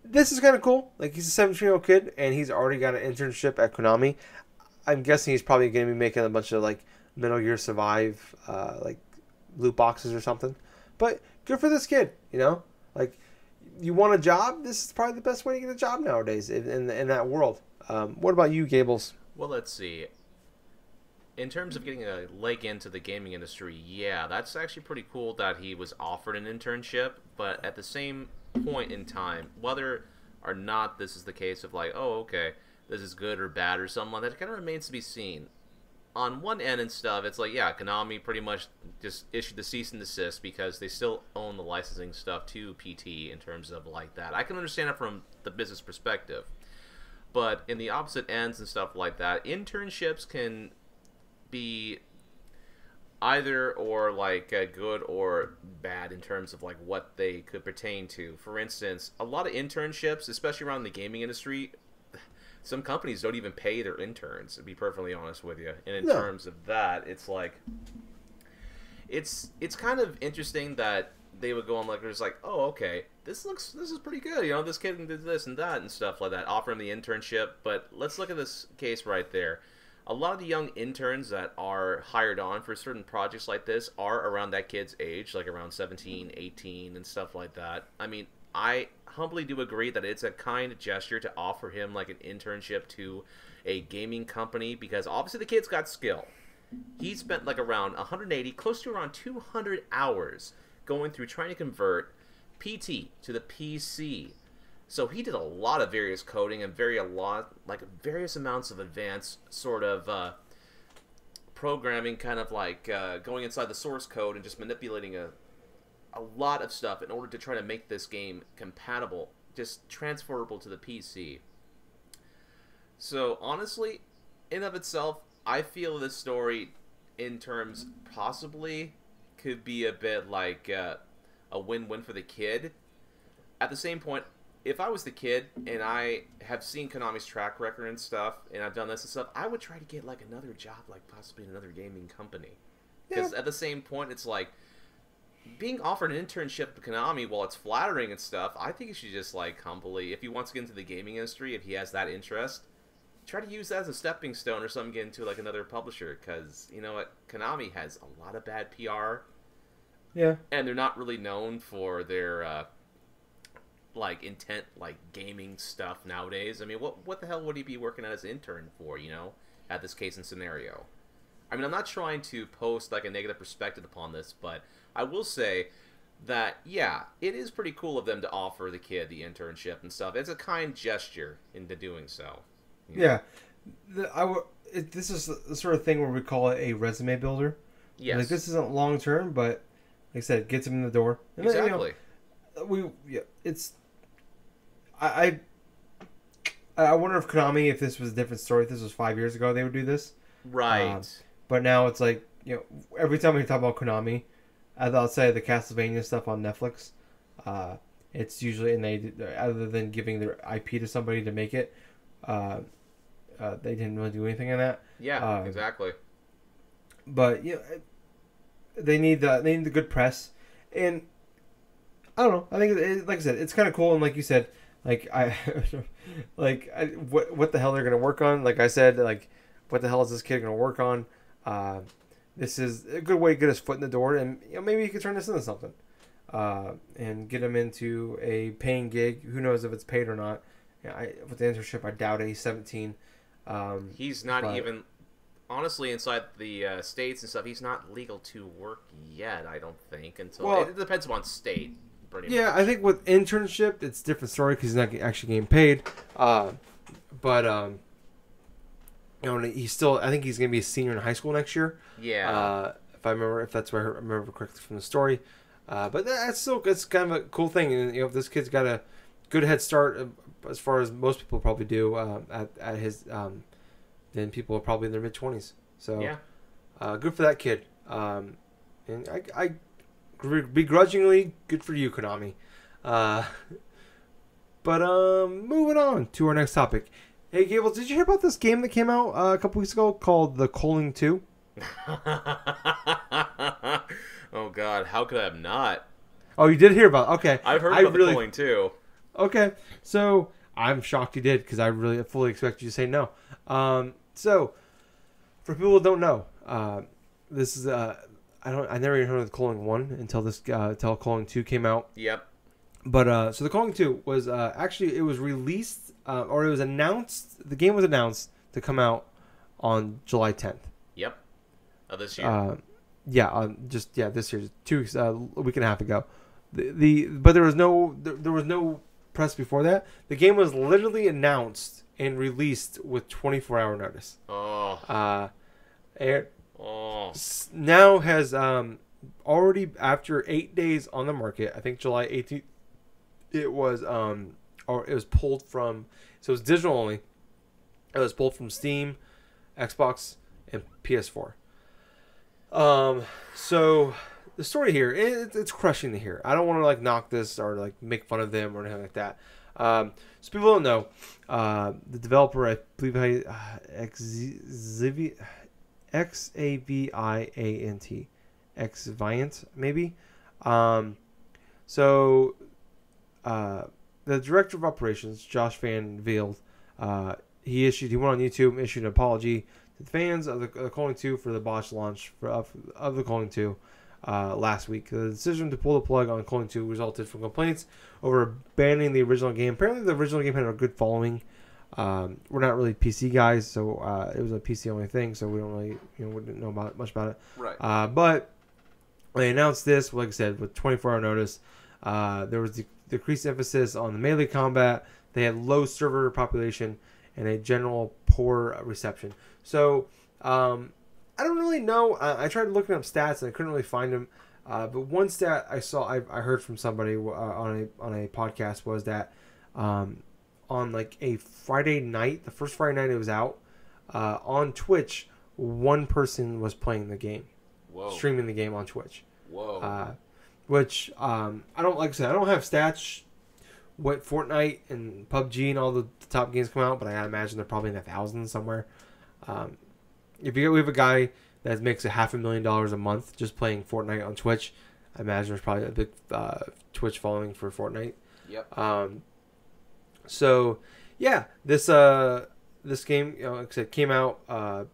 this is kind of cool. Like, he's a 17-year-old kid, and he's already got an internship at Konami. I'm guessing he's probably going to be making a bunch of Metal Gear Survive loot boxes or something. But good for this kid, you want a job? This is probably the best way to get a job nowadays in that world. What about you, Gables?
Well, let's see. In terms of getting a leg into the gaming industry, yeah, that's actually pretty cool that he was offered an internship. But at the same point in time, whether or not this is the case of okay, this is good or bad or something like that, it kind of remains to be seen. On one end and stuff, it's Konami pretty much just issued the cease and desist because they still own the licensing stuff to PT in terms of that. I can understand it from the business perspective. But in the opposite ends and stuff like that, internships can be either or like good or bad in terms of like what they could pertain to. For instance, a lot of internships, especially around the gaming industry, some companies don't even pay their interns, to be perfectly honest with you. And in terms of that, it's like it's kind of interesting that they would go on like there's like, oh, okay, this is pretty good, you know, this kid did this and that and stuff like that, offer him the internship. But let's look at this case right there. A lot of the young interns that are hired on for certain projects like this are around that kid's age, like around 17, 18, and stuff like that. I mean, I humbly do agree that it's a kind gesture to offer him like an internship to a gaming company, because obviously the kid's got skill. He spent like around 180, close to around 200 hours going through trying to convert PT to the PC. So he did a lot of various coding and various amounts of advanced sort of programming, kind of like going inside the source code and just manipulating a lot of stuff in order to try to make this game compatible, just transferable to the PC. So honestly, in of itself, I feel this story in terms possibly could be a bit like a win-win for the kid. At the same point, if I was the kid and I have seen Konami's track record and stuff, and I've done this and stuff, I would try to get like another job, like possibly another gaming company. Because at the same point, it's like being offered an internship to Konami, while it's flattering and stuff, I think you should just like humbly, if he wants to get into the gaming industry, if he has that interest, try to use that as a stepping stone or something, get into like another publisher. Because you know what, Konami has a lot of bad PR.
Yeah.
And they're not really known for their like intent, like gaming stuff nowadays. I mean, what the hell would he be working as an intern for, you know, at this case and scenario? I mean, I'm not trying to post like a negative perspective upon this, but I will say that, yeah, it is pretty cool of them to offer the kid the internship and stuff. It's a kind gesture into doing so.
Yeah. This is the sort of thing where we call it a resume builder.
Yes.
Like, this isn't long term, but like I said, it gets him in the door. And
exactly.
Then, you know, it's... I wonder if Konami, if this was a different story, if this was 5 years ago, they would do this.
Right.
But now it's like, you know, every time we talk about Konami, outside of the Castlevania stuff on Netflix, it's usually, and they, other than giving their IP to somebody to make it, they didn't really do anything in that.
Yeah, exactly.
But you know, they need the good press, and I don't know. I think, like I said, it's kind of cool, and like you said, what the hell they're gonna work on? Like I said, like what the hell is this kid gonna work on? This is a good way to get his foot in the door, and you know, maybe he could turn this into something, and get him into a paying gig. Who knows if it's paid or not? With the internship, I doubt it. He's 17.
He's not even, honestly, inside the states and stuff, he's not legal to work yet, I don't think, until it depends upon state. Pretty much.
I think with internship, it's a different story because he's not actually getting paid. You know, he's still. I think he's going to be a senior in high school next year.
Yeah.
If that's what I remember correctly from the story. But it's kind of a cool thing. And you know, if this kid's got a good head start as far as most people probably do at his, then people are probably in their mid-20s. So yeah, good for that kid. And I begrudgingly good for you, Konami. But moving on to our next topic. Hey, Gables, did you hear about this game that came out a couple weeks ago called the Culling 2?
Oh, God. How could I have not?
Oh, you did hear about it. Okay.
I've heard about the Culling 2.
Okay. So, I'm shocked you did because I really fully expected you to say no. So, for people who don't know, this is... I never even heard of the Culling 1 until Culling 2 came out.
Yep.
But, so the Culling 2 was, actually, it was released, or it was announced, the game was announced to come out on July 10th.
Yep. Of this year.
This year, 2 weeks, a week and a half ago. But there was no press before that. The game was literally announced and released with 24-hour notice.
Oh.
Now has already, after 8 days on the market, I think July 18th, it was pulled from, so it was digital only. It was pulled from Steam, Xbox, and PS4. So the story here, it's crushing to hear. I don't want to like knock this or like make fun of them or anything like that. So people don't know, the developer, I believe, Xaviant, Xviant maybe. So the director of operations, Josh Van Velde, he went on YouTube and issued an apology to the fans of the Culling 2 for the botched launch of the Culling 2 last week. The decision to pull the plug on Culling 2 resulted from complaints over banning the original game. Apparently, the original game had a good following. We're not really PC guys, so it was a PC only thing, so we don't really, we didn't know much about it.
Right.
But they announced this, like I said, with 24-hour notice. There was decreased emphasis on the melee combat. They had low server population and a general poor reception. So I don't really know. I tried looking up stats and I couldn't really find them. But one stat I heard from somebody on a podcast was that on like a Friday night, the first Friday night it was out, on Twitch, one person was playing the game.
Whoa.
Streaming the game on Twitch.
Whoa.
Which I don't, like I said, I don't have stats what Fortnite and PUBG and all the top games come out, but I gotta imagine they're probably in the thousands somewhere. We have a guy that makes $500,000 a month just playing Fortnite on Twitch. I imagine there's probably a big Twitch following for Fortnite.
Yep.
So yeah, this game, like I said, came out.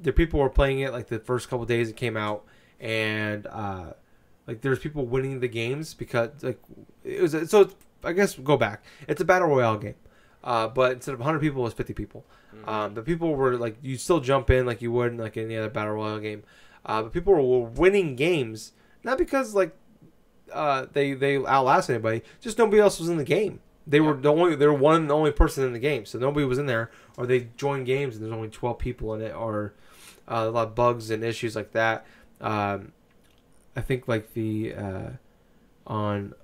The people were playing it like the first couple days it came out, and like there's people winning the games because like it was. So it's, I guess go back. It's a battle royale game, but instead of 100 people, it was 50 people.
Mm-hmm.
The people were like, you still jump in like you would in like any other battle royale game, but people were winning games not because like they outlast anybody, just nobody else was in the game. They were the only person in the game, so nobody was in there, or they joined games and there's only 12 people in it, or a lot of bugs and issues like that. I think like the on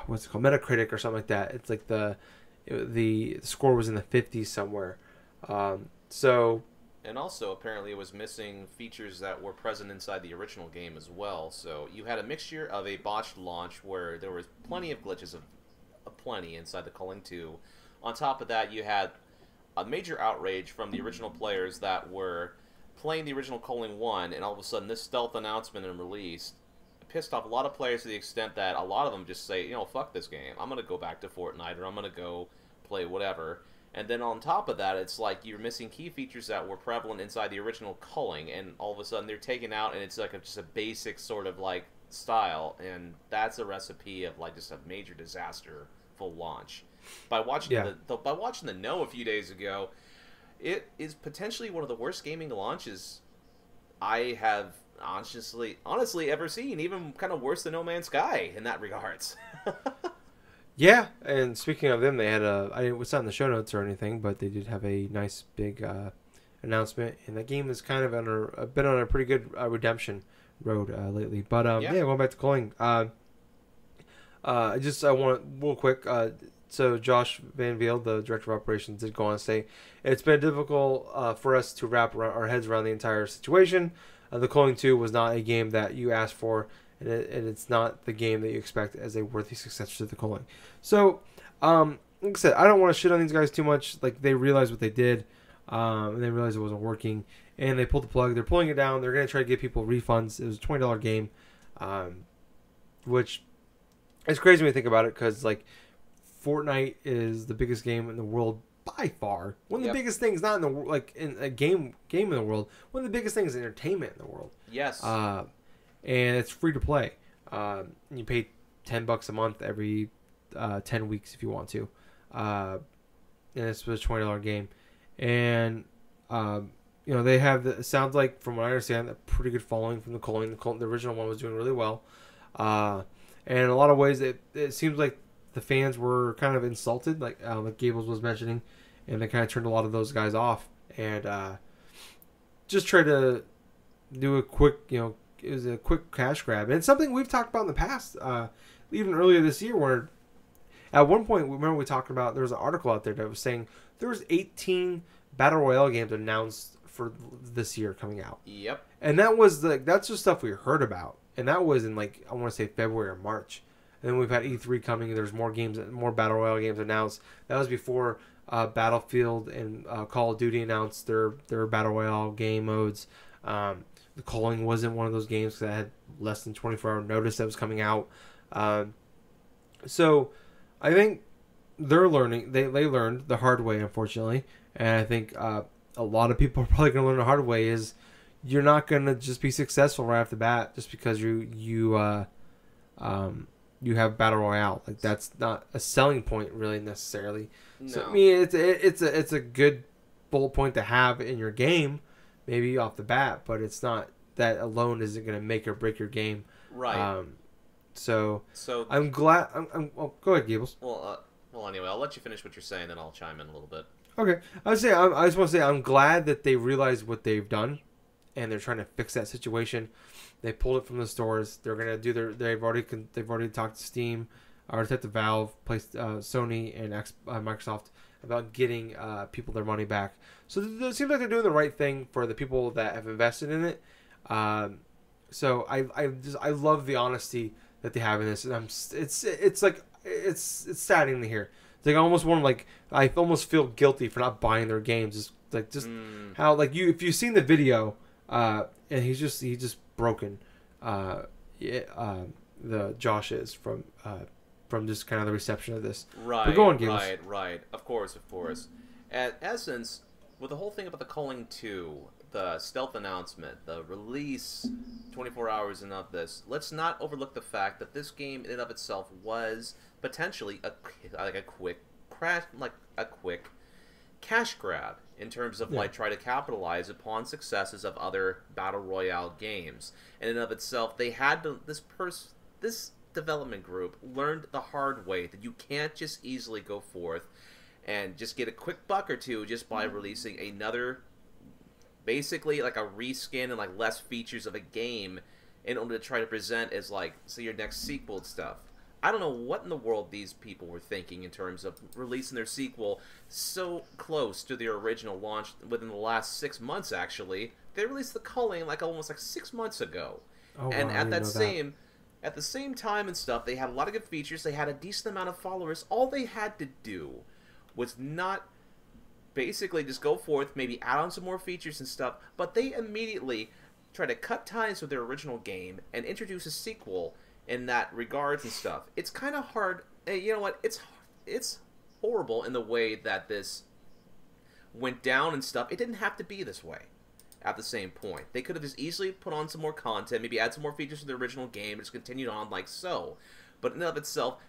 what's it called, Metacritic or something like that. It's like the score was in the 50s somewhere. So.
And also, apparently, it was missing features that were present inside the original game as well. So you had a mixture of a botched launch where there was plenty of glitches, plenty inside the Culling 2. On top of that, you had a major outrage from the original players that were playing the original Culling 1, and all of a sudden this stealth announcement and release pissed off a lot of players to the extent that a lot of them just say, fuck this game. I'm going to go back to Fortnite, or I'm going to go play whatever. And then on top of that, it's like you're missing key features that were prevalent inside the original Culling, and all of a sudden they're taken out, and it's like just a basic sort of like style, and that's a recipe of like just a major disaster full launch. By watching the No a few days ago, it is potentially one of the worst gaming launches I have honestly ever seen, even kind of worse than No Man's Sky in that regards.
Yeah, and speaking of them, they had it's not in the show notes or anything, but they did have a nice big announcement, and that game is kind of been on a pretty good redemption road lately. But going back to Culling, I want real quick. So Josh Van Velde, the director of operations, did go on to say, it's been difficult for us to wrap our heads around the entire situation. The Culling 2 was not a game that you asked for, and it's not the game that you expect as a worthy successor to the Culling. So, like I said, I don't want to shit on these guys too much. Like, they realized what they did, and they realized it wasn't working, and they pulled the plug. They're pulling it down. They're going to try to give people refunds. It was a $20 game, which is crazy when you think about it, because, like, Fortnite is the biggest game in the world by far. One of the biggest things, not in the like in a game in the world. One of the biggest things is entertainment in the world.
Yes.
And it's free to play. You pay $10 a month every 10 weeks if you want to. And this was a $20 game, and they have it sounds like, from what I understand, a pretty good following from the Culling. The original one was doing really well, and in a lot of ways, it seems like the fans were kind of insulted, like Gables was mentioning, and they kind of turned a lot of those guys off, and just tried to do a quick, it was a quick cash grab. And it's something we've talked about in the past, even earlier this year, where At one point, remember we talked about, there was an article out there that was saying there was 18 Battle Royale games announced for this year coming out.
Yep.
And that's just stuff we heard about. And that was in I want to say February or March. And then we've had E3 coming. There's more games, more Battle Royale games announced. That was before Battlefield and Call of Duty announced their Battle Royale game modes. The Culling wasn't one of those games because I had less than 24-hour notice that was coming out. So I think they're learning. They learned the hard way, unfortunately. And I think a lot of people are probably going to learn the hard way is you're not going to just be successful right off the bat just because you have Battle Royale. Like, that's not a selling point really necessarily. No. So I mean, it's a good bullet point to have in your game, maybe off the bat, but it's not, that alone isn't going to make or break your game.
Right.
So I'm glad. Well, go ahead, Gables.
Well, anyway, I'll let you finish what you're saying, then I'll chime in a little bit.
Okay, I just want to say I'm glad that they realized what they've done, and they're trying to fix that situation. They pulled it from the stores. They're gonna do they've already talked to Steam, or talked to Valve, Sony, and Microsoft about getting people their money back. So it seems like they're doing the right thing for the people that have invested in it. So I love the honesty that they have in this, and it's saddening to hear. It's like I almost feel guilty for not buying their games. How if you've seen the video, and he's just broken. The Josh is from just kind of the reception of this.
Right.
But go on, Gables.
Right. Of course. At essence, with the whole thing about the Culling 2, the stealth announcement, the release, 24 hours and of this, let's not overlook the fact that this game in and of itself was potentially a quick cash grab in terms of try to capitalize upon successes of other battle royale games. And in and of itself, they had this development group learned the hard way that you can't just easily go forth and just get a quick buck or two just by releasing another, basically like a reskin and less features of a game in order to try to present as say your next sequel and stuff. I don't know what in the world these people were thinking in terms of releasing their sequel so close to their original launch within the last 6 months. Actually, they released the Culling almost 6 months ago, and
wow,
at the same time and stuff, they had a lot of good features. They had a decent amount of followers. All they had to do was not basically just go forth, maybe add on some more features and stuff, but they immediately try to cut ties with their original game and introduce a sequel in that regards and stuff. It's kind of hard. You know what? It's horrible in the way that this went down and stuff. It didn't have to be this way. At the same point, they could have just easily put on some more content, maybe add some more features to the original game, and just continued on like so. But in and of itself,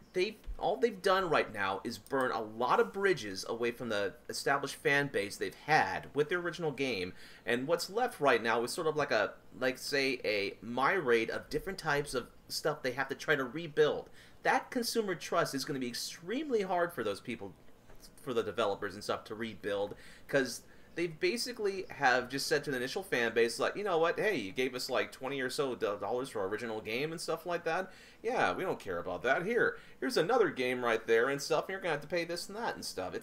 all they've done right now is burn a lot of bridges away from the established fan base they've had with their original game, and what's left right now is sort of say a myriad of different types of stuff they have to try to rebuild. That consumer trust is going to be extremely hard for those people, for the developers and stuff, to rebuild, because they basically have just said to the initial fan base, you know what, hey, you gave us $20 or so for our original game and stuff like that. Yeah, we don't care about that. Here's another game right there and stuff, and you're going to have to pay this and that and stuff.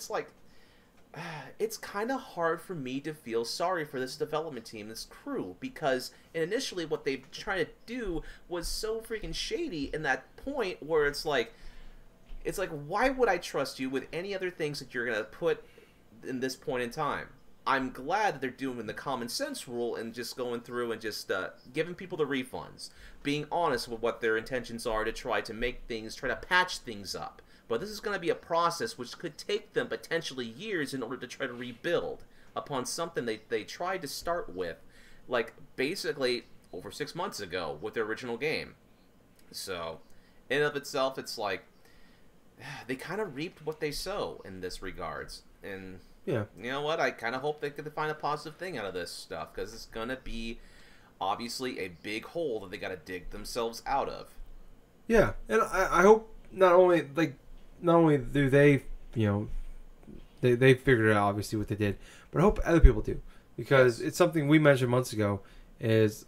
It's kind of hard for me to feel sorry for this development team, this crew, because initially what they've tried to do was so freaking shady in that point where it's like, why would I trust you with any other things that you're going to put in this point in time? I'm glad that they're doing the common sense rule and just going through and just giving people the refunds, being honest with what their intentions are to try to patch things up. But this is going to be a process which could take them potentially years in order to try to rebuild upon something they tried to start with, basically over 6 months ago with their original game. So, in and of itself, it's they kind of reaped what they sow in this regards. And
yeah,
you know what? I kind of hope they could find a positive thing out of this stuff, because it's going to be obviously a big hole that they got to dig themselves out of.
Yeah, and I hope not only do they, they figured out obviously what they did, but I hope other people do, because it's something we mentioned months ago. Is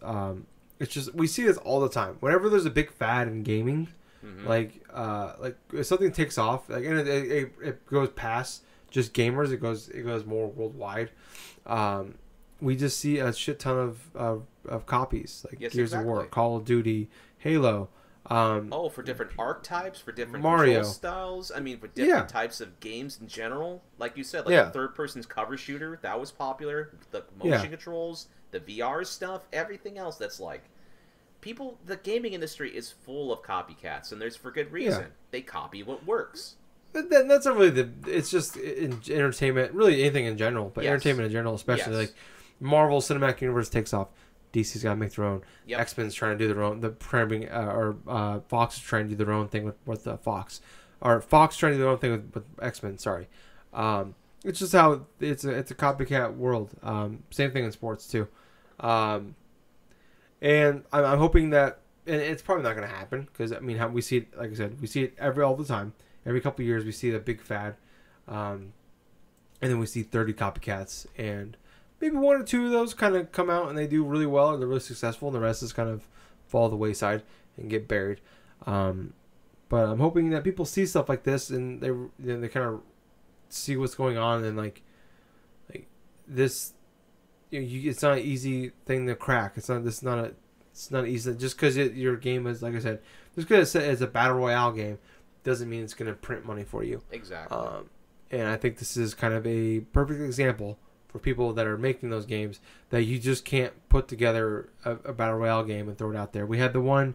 it's just, we see this all the time. Whenever there's a big fad in gaming,
Mm-hmm.
Like if something takes off, like and it goes past just gamers, it goes more worldwide. We just see a shit ton of copies, like Gears of War, Call of Duty, Halo.
For different archetypes, for different
Mario
control styles. I mean, for different types of games in general. Like you said, like the third-person's cover shooter, that was popular. The motion controls, the VR stuff, everything else that's like... the gaming industry is full of copycats, and there's for good reason. Yeah. They copy what works.
But that's not really it's just in entertainment, really anything in general, but entertainment in general, especially like Marvel Cinematic Universe takes off. DC's got to make their own. Yep. X-Men's trying to do their own. Fox is trying to do their own thing with Fox. Or Fox trying to do their own thing with X-Men, sorry. It's just how it's a copycat world. Same thing in sports, too. And I'm hoping that, and it's probably not going to happen, because, I mean, how we see it, like I said, we see it all the time. Every couple of years, we see the big fad. And then we see 30 copycats, and maybe one or two of those kind of come out and they do really well and they're really successful, and the rest is kind of fall to the wayside and get buried. But I'm hoping that people see stuff like this and they kind of see what's going on, and like this, it's not an easy thing to crack. It's not easy just because your game is, like I said, just because it's a battle royale game doesn't mean it's going to print money for you.
Exactly.
And I think this is kind of a perfect example for people that are making those games, that you just can't put together a battle royale game and throw it out there. We had the one,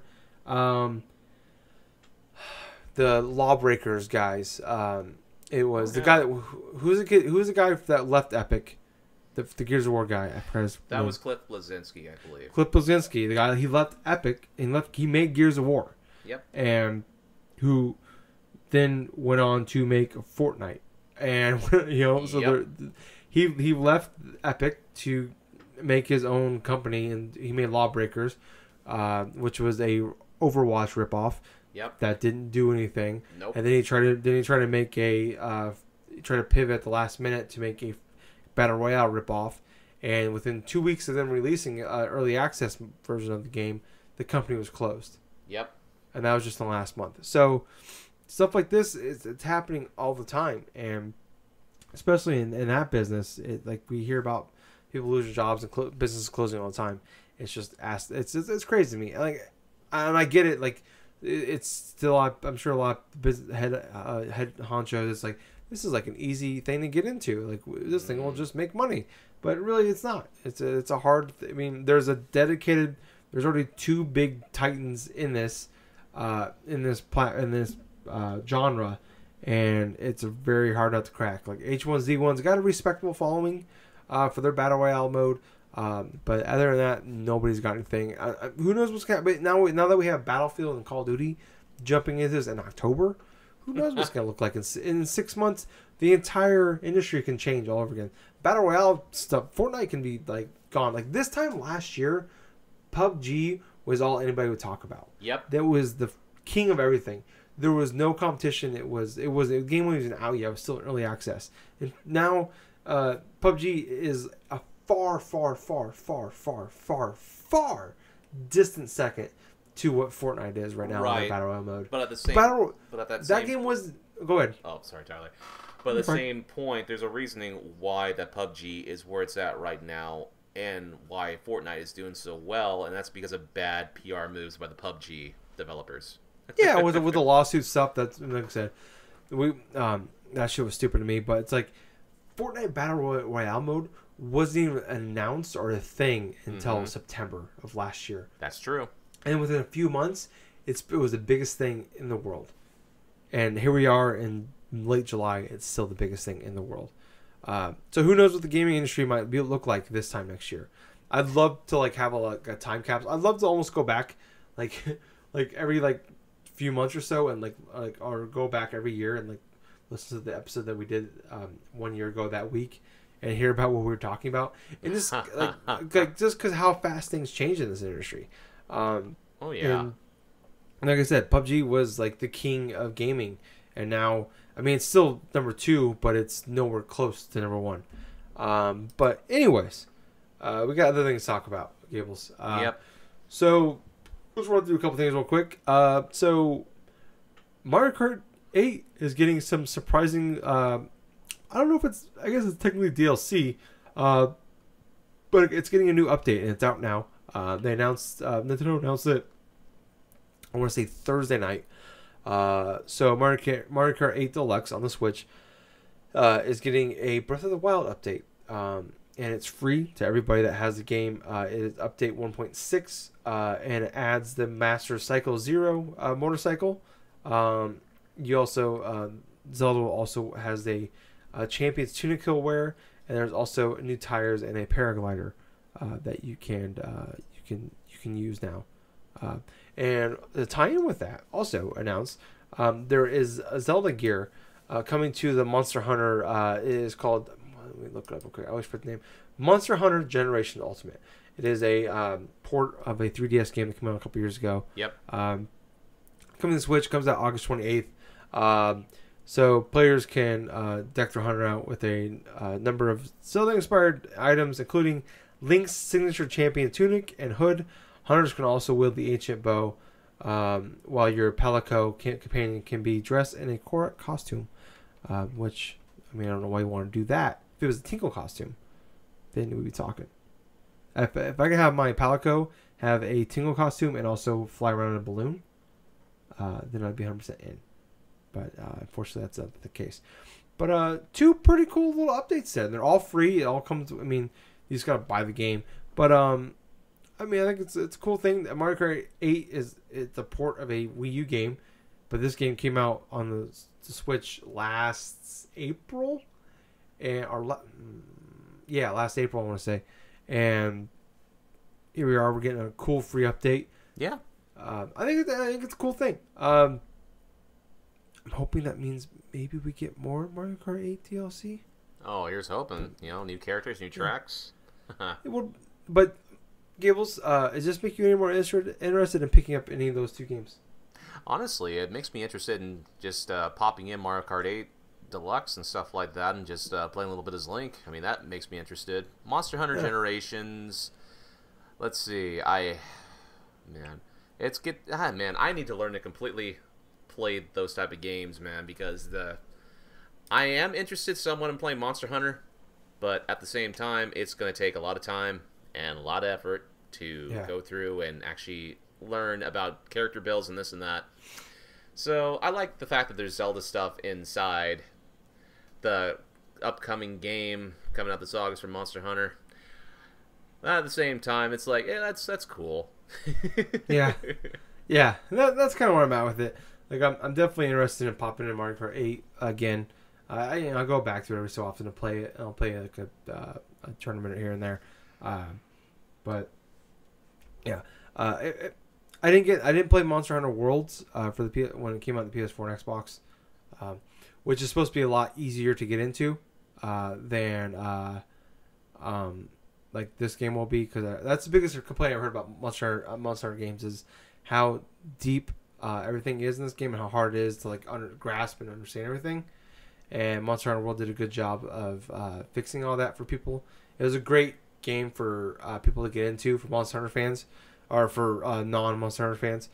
the Lawbreakers guys. It was the guy who's the guy that left Epic, the Gears of War guy.
That was Cliff Bleszinski, I believe.
Cliff Bleszinski, the guy, he left Epic and he made Gears of War.
Yep.
And who then went on to make Fortnite, and He left Epic to make his own company, and he made Lawbreakers, which was a Overwatch ripoff.
Yep.
That didn't do anything.
Nope.
And then he tried to make try to pivot at the last minute to make a Battle Royale ripoff, and within 2 weeks of them releasing an early access version of the game, the company was closed.
Yep.
And that was just in the last month. So stuff like this it's happening all the time, and especially in that business, like we hear about people losing jobs and businesses closing all the time. It's just it's crazy to me. Like, and I get it. Like, it's still, I'm sure a lot of business head honchos. It's like, this is like an easy thing to get into. Like, this thing will just make money, but really it's not. It's a hard. I mean, there's already two big titans in this genre. And it's a very hard nut to crack. Like, H1Z1's got a respectable following for their Battle Royale mode. But other than that, nobody's got anything. Who knows what's going to happen. Now that we have Battlefield and Call of Duty jumping into this in October, who knows what's going to look like. In 6 months, the entire industry can change all over again. Battle Royale stuff, Fortnite can be like gone. Like, this time last year, PUBG was all anybody would talk about.
Yep.
That was the king of everything. There was no competition. It was a game when it wasn't out yet. It was still in early access. And now PUBG is a far distant second to what Fortnite is right now in the Battle Royale mode.
But at the same
that game was... Go ahead.
Oh, sorry, Tyler. But at the same point, there's a reasoning why that PUBG is where it's at right now, and why Fortnite is doing so well, and that's because of bad PR moves by the PUBG developers.
Yeah, with the lawsuit stuff, that's, like I said, that shit was stupid to me. But it's like, Fortnite Battle Royale mode wasn't even announced or a thing until September of last year.
That's true.
And within a few months, it was the biggest thing in the world. And here we are in late July. It's still the biggest thing in the world. So who knows what the gaming industry might look like this time next year. I'd love to have a time capsule. I'd love to almost go back like every few months or so, and or go back every year and listen to the episode that we did 1 year ago that week, and hear about what we were talking about, and just just because how fast things change in this industry.
Oh yeah.
And like I said, PUBG was the king of gaming, and now, I mean, it's still number 2, but it's nowhere close to number 1. But anyways, we got other things to talk about, Gables.
Yep.
So let's run through a couple things real quick. So Mario Kart 8 is getting some surprising. I don't know if it's. I guess it's technically DLC, but it's getting a new update and it's out now. They announced. Nintendo announced it. I want to say Thursday night. So Mario Kart 8 Deluxe on the Switch is getting a Breath of the Wild update. And it's free to everybody that has the game. It is update 1.6, and it adds the Master Cycle Zero motorcycle. You also Zelda also has a Champion's Tunic wear, and there's also new tires and a paraglider that you can use now. And the tie-in with that also announced, there is a Zelda gear coming to the Monster Hunter. It is called. Let me look it up real quick. I always forget the name. Monster Hunter Generation Ultimate. It is a port of a 3DS game that came out a couple years ago.
Yep.
Coming to the Switch, comes out August 28th. So players can deck their hunter out with a number of Zelda-inspired items, including Link's signature champion tunic and hood. Hunters can also wield the ancient bow, while your Palico companion can be dressed in a Kart costume, which, I mean, I don't know why you want to do that. If it was a Tinkle costume, then we'd be talking. If I could have my Palico have a Tingle costume and also fly around in a balloon, then I'd be 100% in. But unfortunately, that's not the case. But two pretty cool little updates there. They're all free. It all comes. I mean, you just gotta buy the game. But I mean, I think it's a cool thing. Mario Kart 8 it's a port of a Wii U game, but this game came out on the Switch last April, last April I want to say, and here we are. We're getting a cool free update.
Yeah,
I think it's a cool thing. I'm hoping that means maybe we get more Mario Kart 8 DLC.
Oh, here's hoping. New characters, new tracks.
But Gables, does this make you any more interested in picking up any of those two games?
Honestly, it makes me interested in just popping in Mario Kart 8 Deluxe and stuff like that, and just playing a little bit as Link. I mean, that makes me interested. Monster Hunter Generations. Let's see. I need to learn to completely play those type of games, man, because I am interested somewhat in playing Monster Hunter, but at the same time, it's going to take a lot of time and a lot of effort to go through and actually learn about character builds and this and that. So I like the fact that there's Zelda stuff inside the upcoming game coming out this August for Monster Hunter. At the same time, it's like, that's cool.
yeah. That's kind of where I'm at with it. Like, I'm definitely interested in popping in Mario Kart 8 again. I'll go back to it every so often to play it. I'll play like a tournament here and there. But yeah, I didn't play Monster Hunter Worlds for when it came out on the PS4 and Xbox, which is supposed to be a lot easier to get into than like this game will be, because that's the biggest complaint I've heard about Monster Hunter games is how deep everything is in this game and how hard it is to like grasp and understand everything. And Monster Hunter World did a good job of fixing all that for people. It was a great game for people to get into, for Monster Hunter fans, or for non-Monster Hunter fans.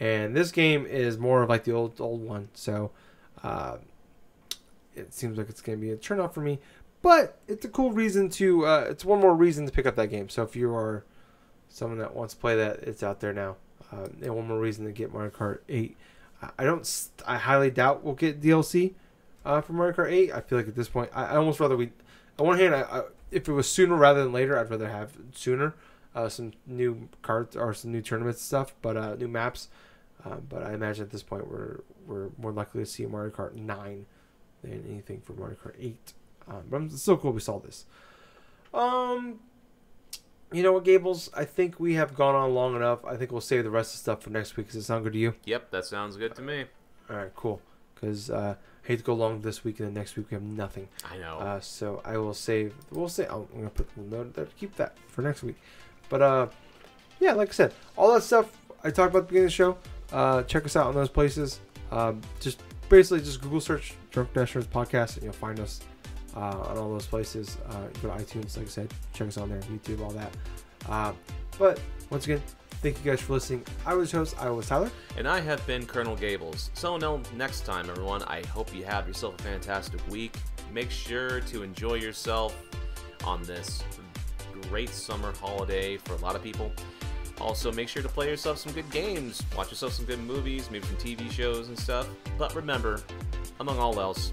And this game is more of like the old one, so it seems like it's going to be a turnoff for me. But it's a cool reason to, it's one more reason to pick up that game. So if you are someone that wants to play that, it's out there now. And one more reason to get Mario Kart 8. I highly doubt we'll get DLC for Mario Kart 8. I feel like at this point, I almost rather on one hand, if it was sooner rather than later, I'd rather have sooner some new cards or some new tournaments and stuff, but new maps. But I imagine at this point we're more likely to see Mario Kart 9 than anything for Mario Kart 8. But it's so cool we saw this. You know what, Gables? I think we have gone on long enough. I think we'll save the rest of the stuff for next week. Does it sound good to you?
Yep, that sounds good to me.
All right, cool. Because I hate to go long this week, and then next week we have nothing.
I know.
So I will save. I'm going to put the note there to keep that for next week. But yeah, like I said, all that stuff I talked about at the beginning of the show. Check us out on those places. Just Google search Drunk Dashers Podcast, and you'll find us on all those places. Go to iTunes, like I said, check us on there, YouTube, all that. But once again, Thank you guys for listening. I was your host. I was Tyler.
And I have been Colonel Gables. So until next time, everyone, I hope you have yourself a fantastic week. Make sure to enjoy yourself on this great summer holiday for a lot of people. Also, make sure to play yourself some good games, watch yourself some good movies, maybe some TV shows and stuff. But remember, among all else,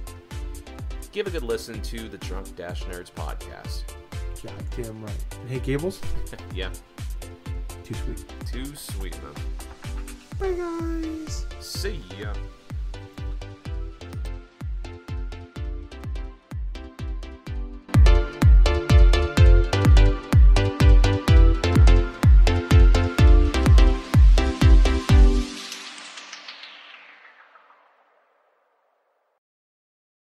give a good listen to the Drunk Dash Nerds podcast.
Goddamn right. And hey, Gables?
Yeah.
Too sweet.
Too sweet, man.
Bye, guys.
See ya.